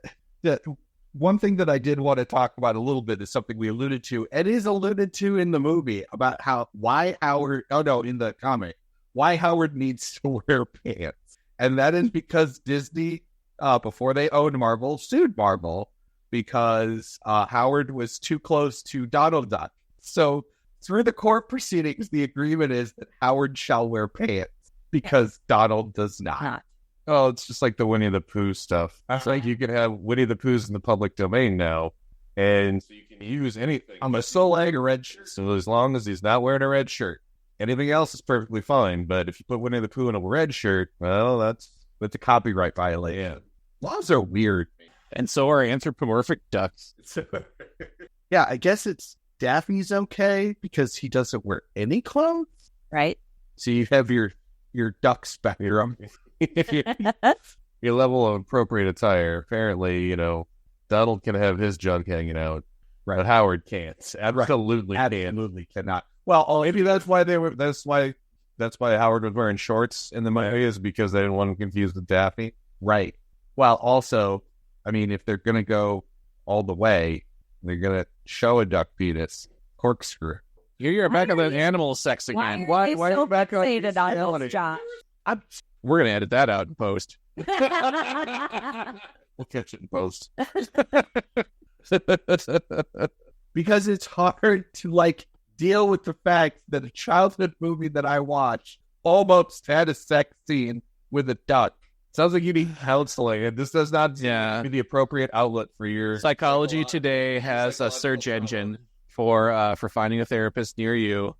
one thing that I did want to talk about a little bit is something we alluded to. It is alluded to in the movie about why Howard needs to wear pants. And that is because Disney, before they owned Marvel, sued Marvel because Howard was too close to Donald Duck. So through the court proceedings, the agreement is that Howard shall wear pants because Donald does not. Oh, it's just like the Winnie the Pooh stuff. It's like you can have Winnie the Poohs in the public domain now, and so you can use anything. I'm a soul egg, a red shirt. So as long as he's not wearing a red shirt, anything else is perfectly fine. But if you put Winnie the Pooh in a red shirt, well, that's a copyright violation. Yeah. Laws are weird. And so are anthropomorphic ducks. Yeah, I guess it's Daffy's okay because he doesn't wear any clothes. Right. So you have your duck spectrum. Your level of appropriate attire. Apparently, Donald can have his junk hanging out, right? But Howard can't. Absolutely cannot. Well, maybe that's why That's why Howard was wearing shorts in the movie, is because they didn't want him confused with Daffy, right? Well, also, I mean, if they're gonna go all the way, they're gonna show a duck penis, corkscrew. Here you're back on the animal sex again. Why are you back on this, Josh? We're going to edit that out in post. We'll catch it in post. Because it's hard to deal with the fact that a childhood movie that I watched almost had a sex scene with a duck. Sounds like you need counseling, and this does not be the appropriate outlet for your Psychology Today has a search engine for finding a therapist near you.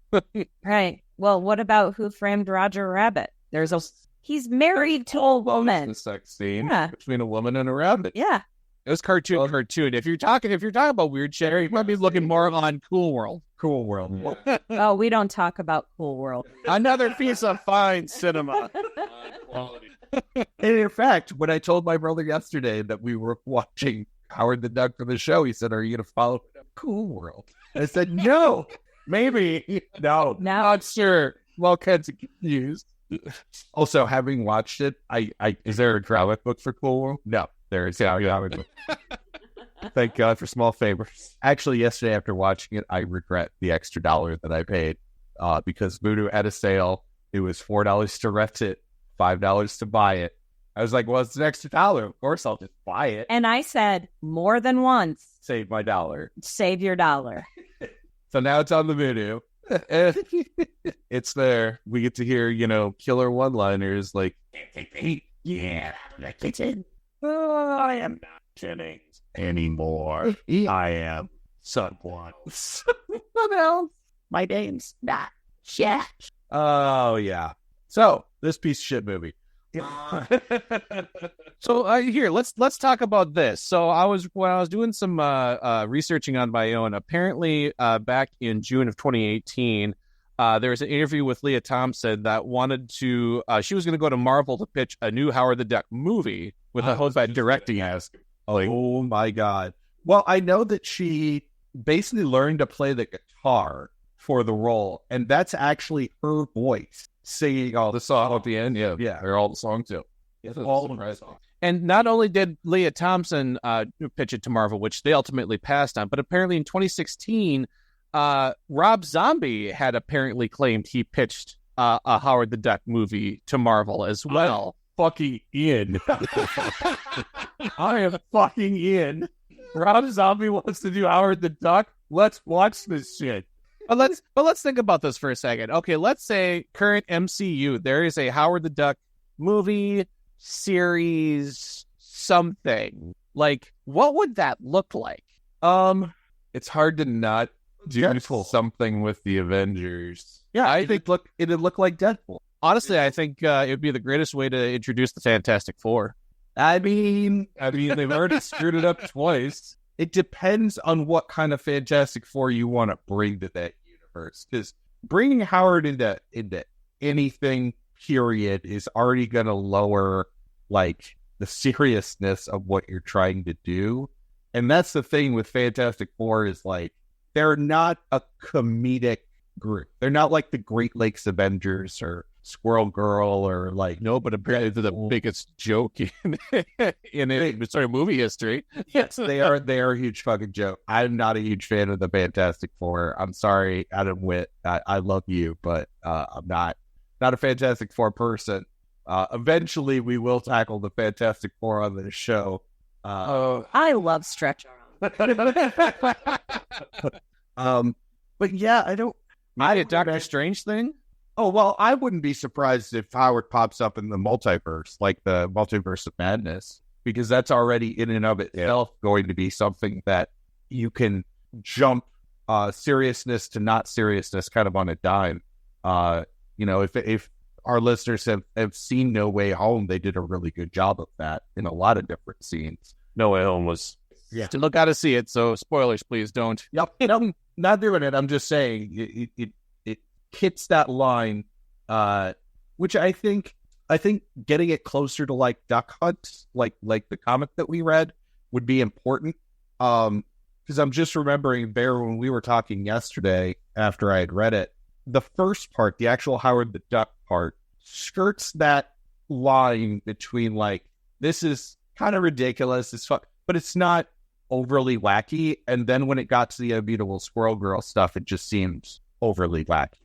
Right. Well, what about Who Framed Roger Rabbit? He's married to a woman. The sex scene between a woman and a rabbit. Yeah. It was cartoon. If you're talking about weird shit, you might be looking more on Cool World. Cool World. Oh, we don't talk about Cool World. Another piece of fine cinema. And in fact, when I told my brother yesterday that we were watching Howard the Duck for the show, he said, "Are you going to follow Cool World?" And I said, "No, maybe, no, not sure." Well, kids are confused. Also, having watched it, is there a comic book for Cool World? No, there is. Thank God for small favors. Actually, yesterday after watching it, I regret the extra $1 that I paid because Voodoo had a sale. It was $4 to rent it, $5 to buy it. I was like, well, it's an extra $1. Of course, I'll just buy it. And I said more than once, Save my $1. save your $1. So now it's on the Voodoo. It's there. We get to hear, killer one-liners like, "Can't take the heat. Yeah, out of the kitchen." I am not Jennings anymore. I am someone else. My name's not Jet. Oh, yeah. So, this piece of shit movie. So here, let's talk about this. So when I was doing some researching on my own, apparently back in June of 2018, there was an interview with Leah Thompson that wanted to. She was going to go to Marvel to pitch a new Howard the Duck movie with a hope at directing. Oh my God. Well, I know that she basically learned to play the guitar for the role, and that's actually her voice singing all The song at the end, yeah. They're all the songs, yeah. all of the songs. And not only did Leah Thompson pitch it to Marvel, which they ultimately passed on, but apparently in 2016, Rob Zombie had apparently claimed he pitched a Howard the Duck movie to Marvel as well. Fucking in. I am fucking in. Rob Zombie wants to do Howard the Duck. Let's watch this shit. But let's think about this for a second. Okay, let's say current MCU, there is a Howard the Duck movie, series, something. Like, what would that look like? It's hard to not do something with the Avengers. Yeah, I think it'd look like Deadpool. Honestly, I think it would be the greatest way to introduce the Fantastic Four. I mean, They've already screwed it up twice. it depends on what kind of Fantastic Four you want to bring to that universe. Because bringing Howard into anything, period, is already going to lower like the seriousness of what you're trying to do. And that's the thing with Fantastic Four is like they're not a comedic group. They're not like the Great Lakes Avengers or Squirrel Girl or like No, but apparently they're the biggest joke in movie history. Yes, they are a huge fucking joke. I'm not a huge fan of the Fantastic Four. I'm sorry, Adam Witt. I love you, but I'm not a Fantastic Four person. Eventually, we will tackle the Fantastic Four on this show. I love Stretch Arm. But yeah, I don't. Maybe a Doctor Strange thing? Oh, well, I wouldn't be surprised if Howard pops up in the multiverse, like the Multiverse of Madness, because that's already in and of itself going to be something that you can jump seriousness to not seriousness kind of on a dime. If our listeners have seen No Way Home, they did a really good job of that in a lot of different scenes. No Way Home was... Yeah. Still got to see it, so spoilers, please don't. Yep. No, not doing it. I'm just saying it hits that line, which I think getting it closer to like Duck Hunt, like the comic that we read, would be important. Because I'm just remembering, Bear, when we were talking yesterday after I had read it, the first part, the actual Howard the Duck part, skirts that line between like, this is kind of ridiculous as fuck, but it's not overly wacky. And then when it got to the Unbeatable Squirrel Girl stuff, it just seems overly wacky.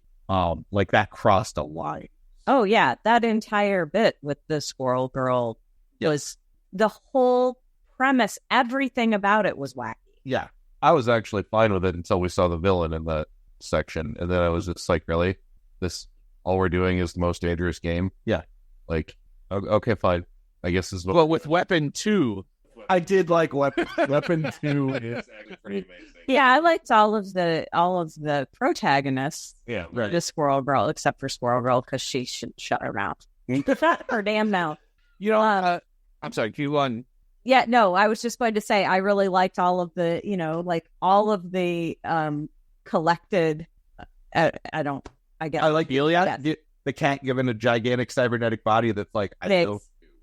Like that crossed a line. Oh yeah, that entire bit with the Squirrel Girl was the whole premise. Everything about it was wacky. Yeah. I was actually fine with it until we saw the villain in that section. And then I was just like, really? This, all we're doing is the most dangerous game? Yeah. Like, okay, fine. I guess this is what... Well, with Weapon 2... I did like Weapon 2 is actually pretty amazing. Yeah, I liked all of the protagonists. Yeah, right. The Squirrel Girl, except for Squirrel Girl, because she should shut her mouth. Shut her damn mouth. You know, I'm sorry, Q1. Yeah, no, I was just going to say I really liked all of the, all of the collected. I guess I like Yes. the cat given a gigantic cybernetic body that's like,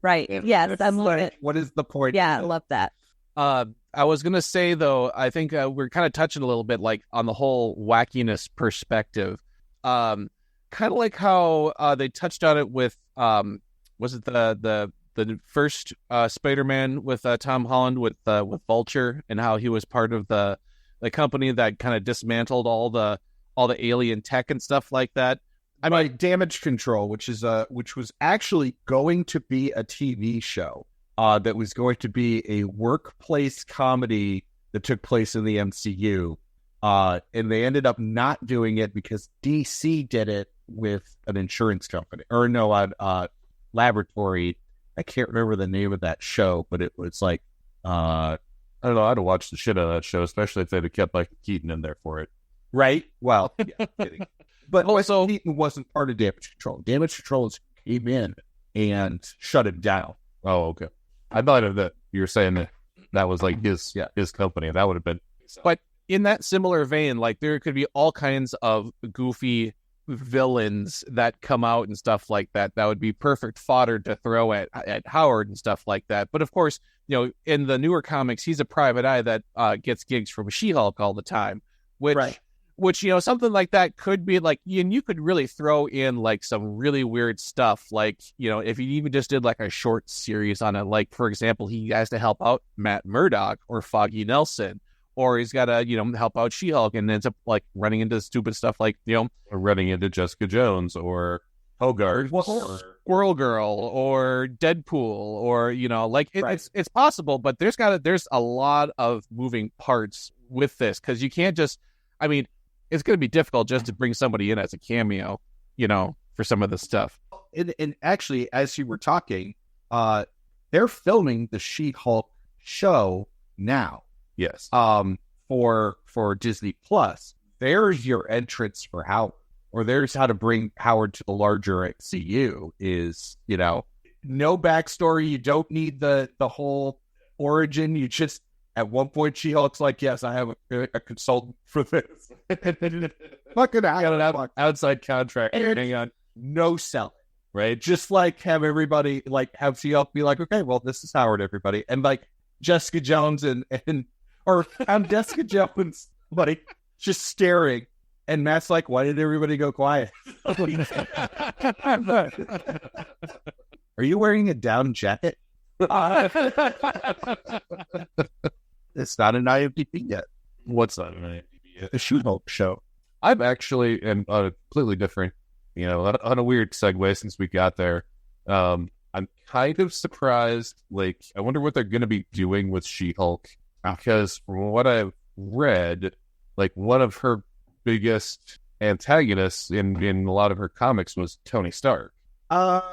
right. Yes, I love it. What is the point? Yeah, I love that. I was going to say, though, I think we're kind of touching a little bit like on the whole wackiness perspective. Kind of like how they touched on it with, was it the first Spider-Man with Tom Holland with Vulture, and how he was part of the company that kind of dismantled all the alien tech and stuff like that. Damage Control, which was actually going to be a TV show that was going to be a workplace comedy that took place in the MCU. And they ended up not doing it because DC did it with an insurance company, or no, laboratory. I can't remember the name of that show, but it was like, I don't know, I'd have watched the shit out of that show, especially if they'd have kept Michael Keaton in there for it. Right? Well, yeah, kidding. But also, Keaton wasn't part of Damage Control. Damage Control came in and shut it down. Oh, okay. I thought that you were saying that was like his company. That would have been. But in that similar vein, like there could be all kinds of goofy villains that come out and stuff like that. That would be perfect fodder to throw at Howard and stuff like that. But of course, in the newer comics, he's a private eye that gets gigs from She-Hulk all the time, which something like that could be like, and you could really throw in like some really weird stuff. Like, if he even just did like a short series on it, like, for example, he has to help out Matt Murdock or Foggy Nelson, or he's got to, help out She-Hulk and ends up like running into stupid stuff like, or running into Jessica Jones or Hogarth or Squirrel Girl or Deadpool, or, it's possible, but there's a lot of moving parts with this, because you can't just, it's going to be difficult just to bring somebody in as a cameo, for some of the stuff. And actually, as you were talking, they're filming the She-Hulk show now. Yes. For Disney Plus. There's your entrance for Howard, or there's how to bring Howard to the larger MCU. Is no backstory. You don't need the whole origin. You just, at one point, She-Hulk's like, yes, I have a consultant for this. Fucking outside contract. Hang on. No selling, right? Just like have everybody, like have She-Hulk be like, okay, well, this is Howard, everybody. And like Jessica Jones or I'm Jessica Jones, buddy, just staring. And Matt's like, why did everybody go quiet? Are you wearing a down jacket? It's not an IMDb yet. What's not an IMDb yet? The She-Hulk show. I've actually, and completely different, on a weird segue since we got there. I'm kind of surprised. Like, I wonder what they're going to be doing with She-Hulk, because from what I've read, like one of her biggest antagonists in a lot of her comics was Tony Stark.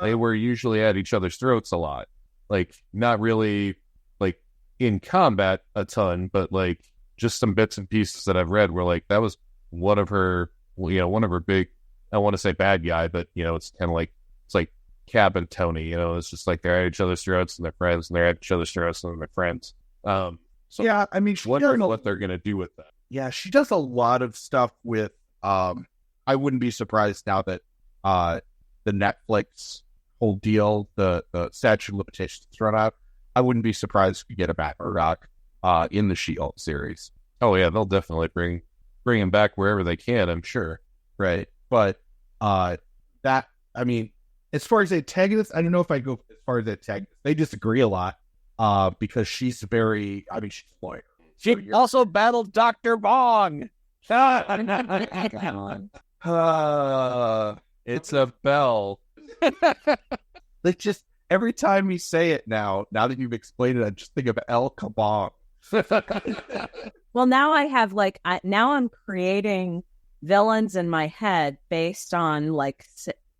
They were usually at each other's throats a lot. Like, not really like in combat a ton, but like just some bits and pieces that I've read were like that was one of her big, I want to say bad guy, but it's kind of like, it's like Cap and Tony, it's just like they're at each other's throats and they're friends, and they're at each other's throats and they're friends. So yeah, she wonder what they're gonna do with that. Yeah, she does a lot of stuff with. I wouldn't be surprised now that the Netflix whole deal, the statute of limitations run out. I wouldn't be surprised if we get a Matt Murdock in the She-Hulk series. Oh yeah, they'll definitely bring him back wherever they can, I'm sure. Right, but as far as antagonists, I don't know if I go as far as antagonists. They disagree a lot because she's she's a lawyer. She also battled Dr. Bong. It's a bell. Like, just every time you say it now that you've explained it, I just think of El Kabong. Well, now I have now I'm creating villains in my head based on like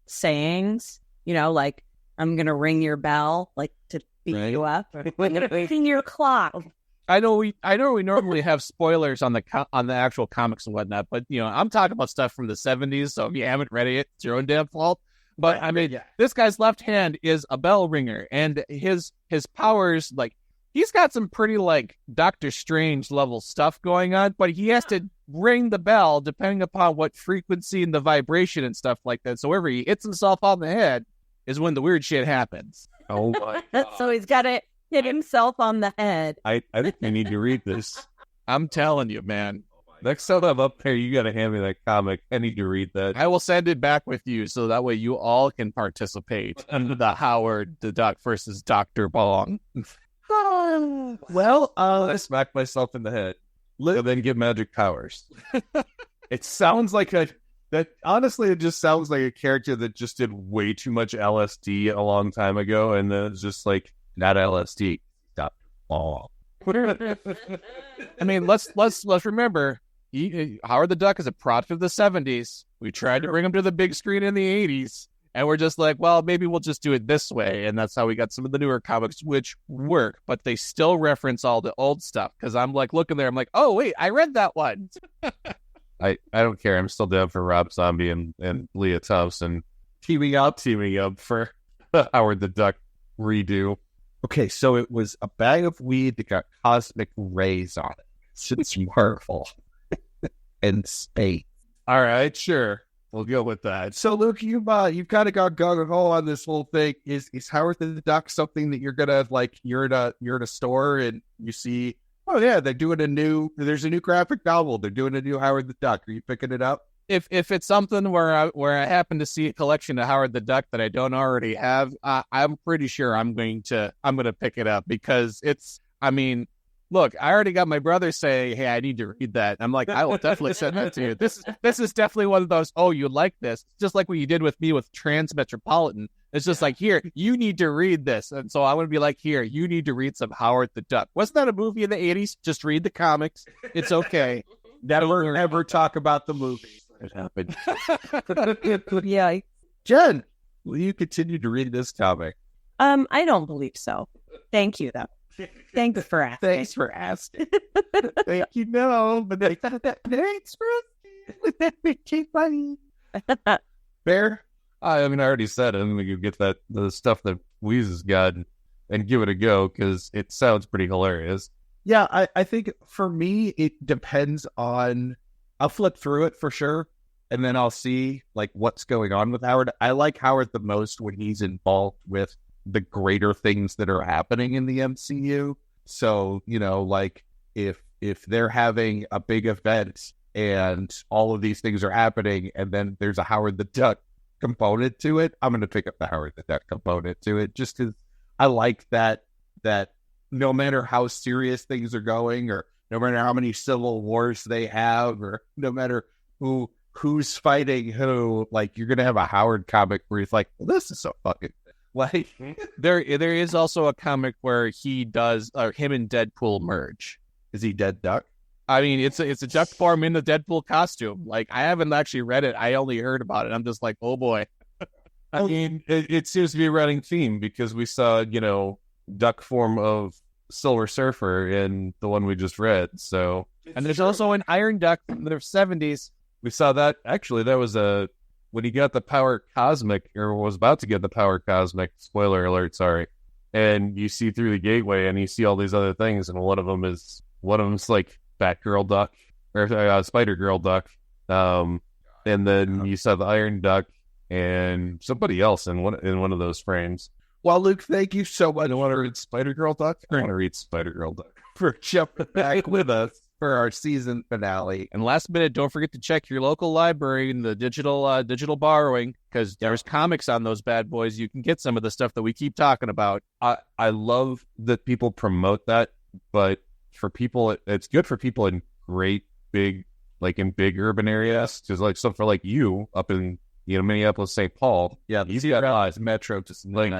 sayings, like I'm going to ring your bell, like to beat you up. Or, I'm going to ring your clock. I know we normally have spoilers on the actual comics and whatnot, but I'm talking about stuff from the 70s, so if you haven't read it, it's your own damn fault. But This guy's left hand is a bell ringer, and his powers, like, he's got some pretty like Doctor Strange level stuff going on, but he has to ring the bell depending upon what frequency and the vibration and stuff like that. So wherever he hits himself on the head is when the weird shit happens. Oh my God. So he's got to hit himself on the head. I think I need to read this. I'm telling you, man. Next time I'm up there, you got to hand me that comic. I need to read that. I will send it back with you, so that way you all can participate under the Howard the Duck versus Dr. Bong. Well, I smack myself in the head and then get magic powers. It sounds like honestly, it just sounds like a character that just did way too much LSD a long time ago, and then it's just like, not LSD, Dr. Bong. I mean, let's remember, Howard the Duck is a product of the 70s. We tried to bring him to the big screen in the 80s, And we're just like, well, maybe we'll just do it this way. And that's how we got some of the newer comics, which work, but they still reference all the old stuff. Because I'm like looking there, I'm like, oh, wait, I read that one. I don't care. I'm still down for Rob Zombie and Leah Thompson teaming up for Howard the Duck redo. Okay, so it was a bag of weed that got cosmic rays on it. Since Marvel and space. All right, sure. We'll go with that. So, Luke, you've kind of got gung-ho on this whole thing. Is Howard the Duck something that you're gonna like? You're in a store and you see, oh yeah, there's a new graphic novel. They're doing a new Howard the Duck. Are you picking it up? If it's something where I happen to see a collection of Howard the Duck that I don't already have, I'm pretty sure I'm gonna pick it up because it's. I mean, look, I already got my brother saying, "Hey, I need to read that." I'm like, I will definitely send that to you. This is definitely one of those. Oh, you like this? Just like what you did with me with Transmetropolitan. It's just like, here, you need to read this, and so I'm gonna be like, here, you need to read some Howard the Duck. Wasn't that a movie in the '80s? Just read the comics. It's okay. Never talk about the movie. It happened. Yeah. Jen, will you continue to read this comic? I don't believe so. Thank you, though. Thanks for asking. Thanks for asking. Thank you, no, but thanks for asking. Bear? I mean, I already said it. I'm going to get the stuff that Wieser's got and give it a go because it sounds pretty hilarious. Yeah, I think for me, it depends on... I'll flip through it for sure, and then I'll see like what's going on with Howard. I like Howard the most when he's involved with the greater things that are happening in the MCU. So, like if they're having a big event and all of these things are happening, and then there's a Howard the Duck component to it, I'm going to pick up the Howard the Duck component to it just because I like that no matter how serious things are going or no matter how many civil wars they have, or no matter who's fighting who, like you're gonna have a Howard comic where he's like, well, "This is so fucking like." There is also a comic where he does, him and Deadpool merge. Is he Dead Duck? I mean, it's a duck form in the Deadpool costume. Like I haven't actually read it. I only heard about it. I'm just like, oh boy. I mean, it seems to be a running theme because we saw, duck form of Silver Surfer in the one we just read. So, and there's also an Iron Duck from the 70s. We saw that. Actually, that was when he got the power cosmic, or was about to get the power cosmic. Spoiler alert, sorry. And you see through the gateway, and you see all these other things, and one of them's like Batgirl Duck or Spider Girl Duck. And then you saw the Iron Duck and somebody else in one of those frames. Well, Luke, thank you so much. I want to read Spider-Girl Duck. I want to read Spider-Girl Duck for jumping back with us for our season finale. And last minute, don't forget to check your local library and the digital borrowing because there's comics on those bad boys. You can get some of the stuff that we keep talking about. I love that people promote that, but for people, it's good for people in big urban areas. Because like so for like you up in Minneapolis, St. Paul. Yeah, the Cedar Rapids Metro.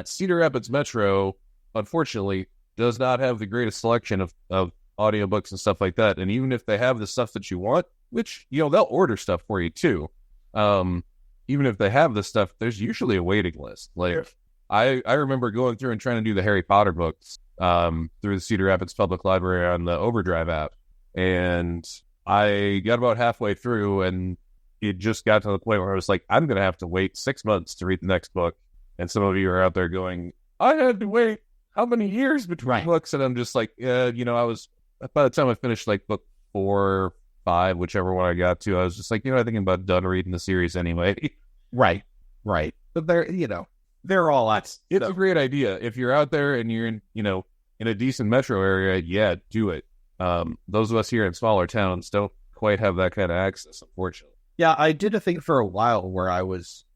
Cedar Rapids Metro, unfortunately, does not have the greatest selection of audiobooks and stuff like that. And even if they have the stuff that you want, which, they'll order stuff for you too. Even if they have the stuff, there's usually a waiting list. Like, I remember going through and trying to do the Harry Potter books through the Cedar Rapids Public Library on the Overdrive app. And I got about halfway through and it just got to the point where I was like, I'm going to have to wait 6 months to read the next book. And some of you are out there going, I had to wait how many years between books? And I'm just like, I was, by the time I finished like book 4 or 5, whichever one I got to, I was just like, I think I'm about done reading the series anyway. Right. But they're all lots. It's a great idea. If you're out there and you're in, in a decent metro area, yeah, do it. Those of us here in smaller towns don't quite have that kind of access, unfortunately. Yeah, I did a thing for a while where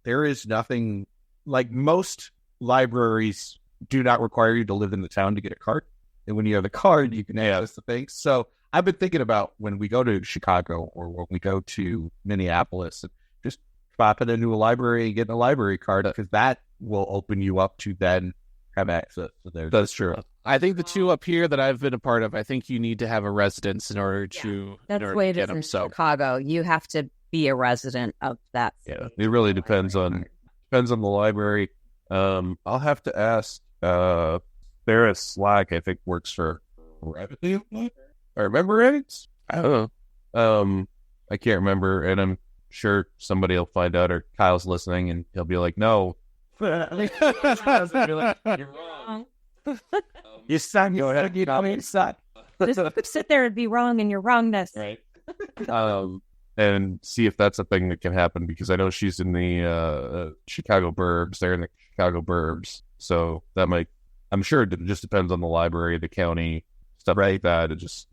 there is nothing, like most libraries do not require you to live in the town to get a card. And when you have a card, you can access the things. So I've been thinking about when we go to Chicago or when we go to Minneapolis, just popping into a library and getting a library card because that will open you up to then have access to those. That's true. I think the two up here that I've been a part of, I think you need to have a residence in order to That's the way it get is them. in So Chicago. You have to be a resident of that city. Yeah, it really depends on depends on the library. I'll have to ask. Sarah Slack, I think, works for Graphically. I remember right. I don't know. I can't remember, and I'm sure somebody will find out, or Kyle's listening, and he'll be like, "No." You're wrong. You suck. You know you suck. Just sit there and be wrong in your wrongness. Right. And see if that's a thing that can happen, because I know she's in the Chicago burbs. They're in the Chicago burbs, so that might. I'm sure it just depends on the library, the county, stuff like that. It just,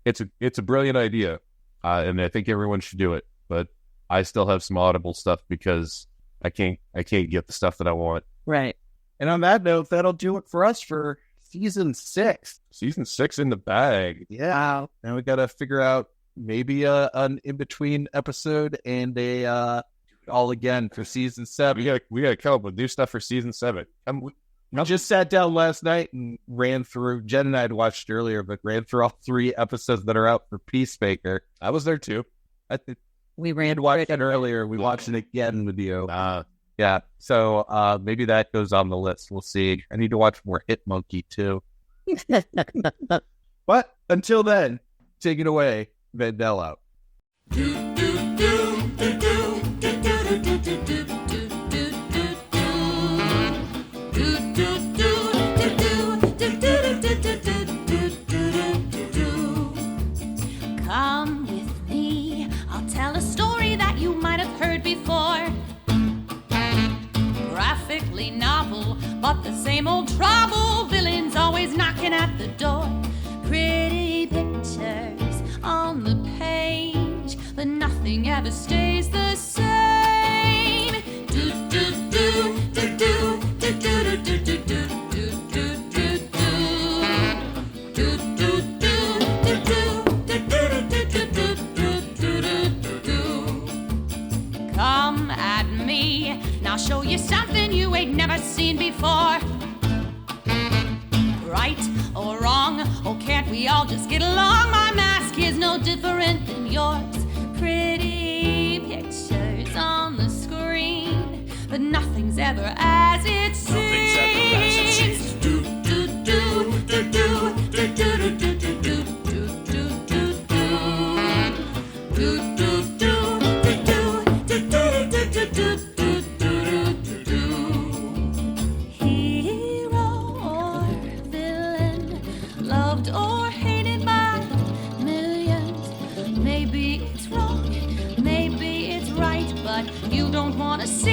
it's a brilliant idea, and I think everyone should do it. But I still have some Audible stuff because I can't get the stuff that I want. Right. And on that note, that'll do it for us for season 6. Season 6 in the bag. Yeah. Now we got to figure out maybe an in-between episode and a all again for season 7. We gotta come up with new stuff for season 7. We just sat down last night and ran through, Jen and I had watched earlier, but ran through all 3 episodes that are out for Peacemaker. I was there too. We ran watched it earlier. We watched it again with you. Yeah. So maybe that goes on the list. We'll see. I need to watch more Hit Monkey too. But until then, take it away, Vandell out. Come with me, I'll tell a story that you might have heard before. Graphically novel, but the same old trouble. Villains always knocking at the door. Pretty pictures on the page, but nothing ever stays the same. Do do do do do do do do do do. Come at me, and I'll show you something you ain't never seen before. Right or wrong, or can't we all just get along? My mask is no different than yours. Pretty pictures on the screen, but nothing's ever as it seems. Do do do do do do do do do do. You don't want to see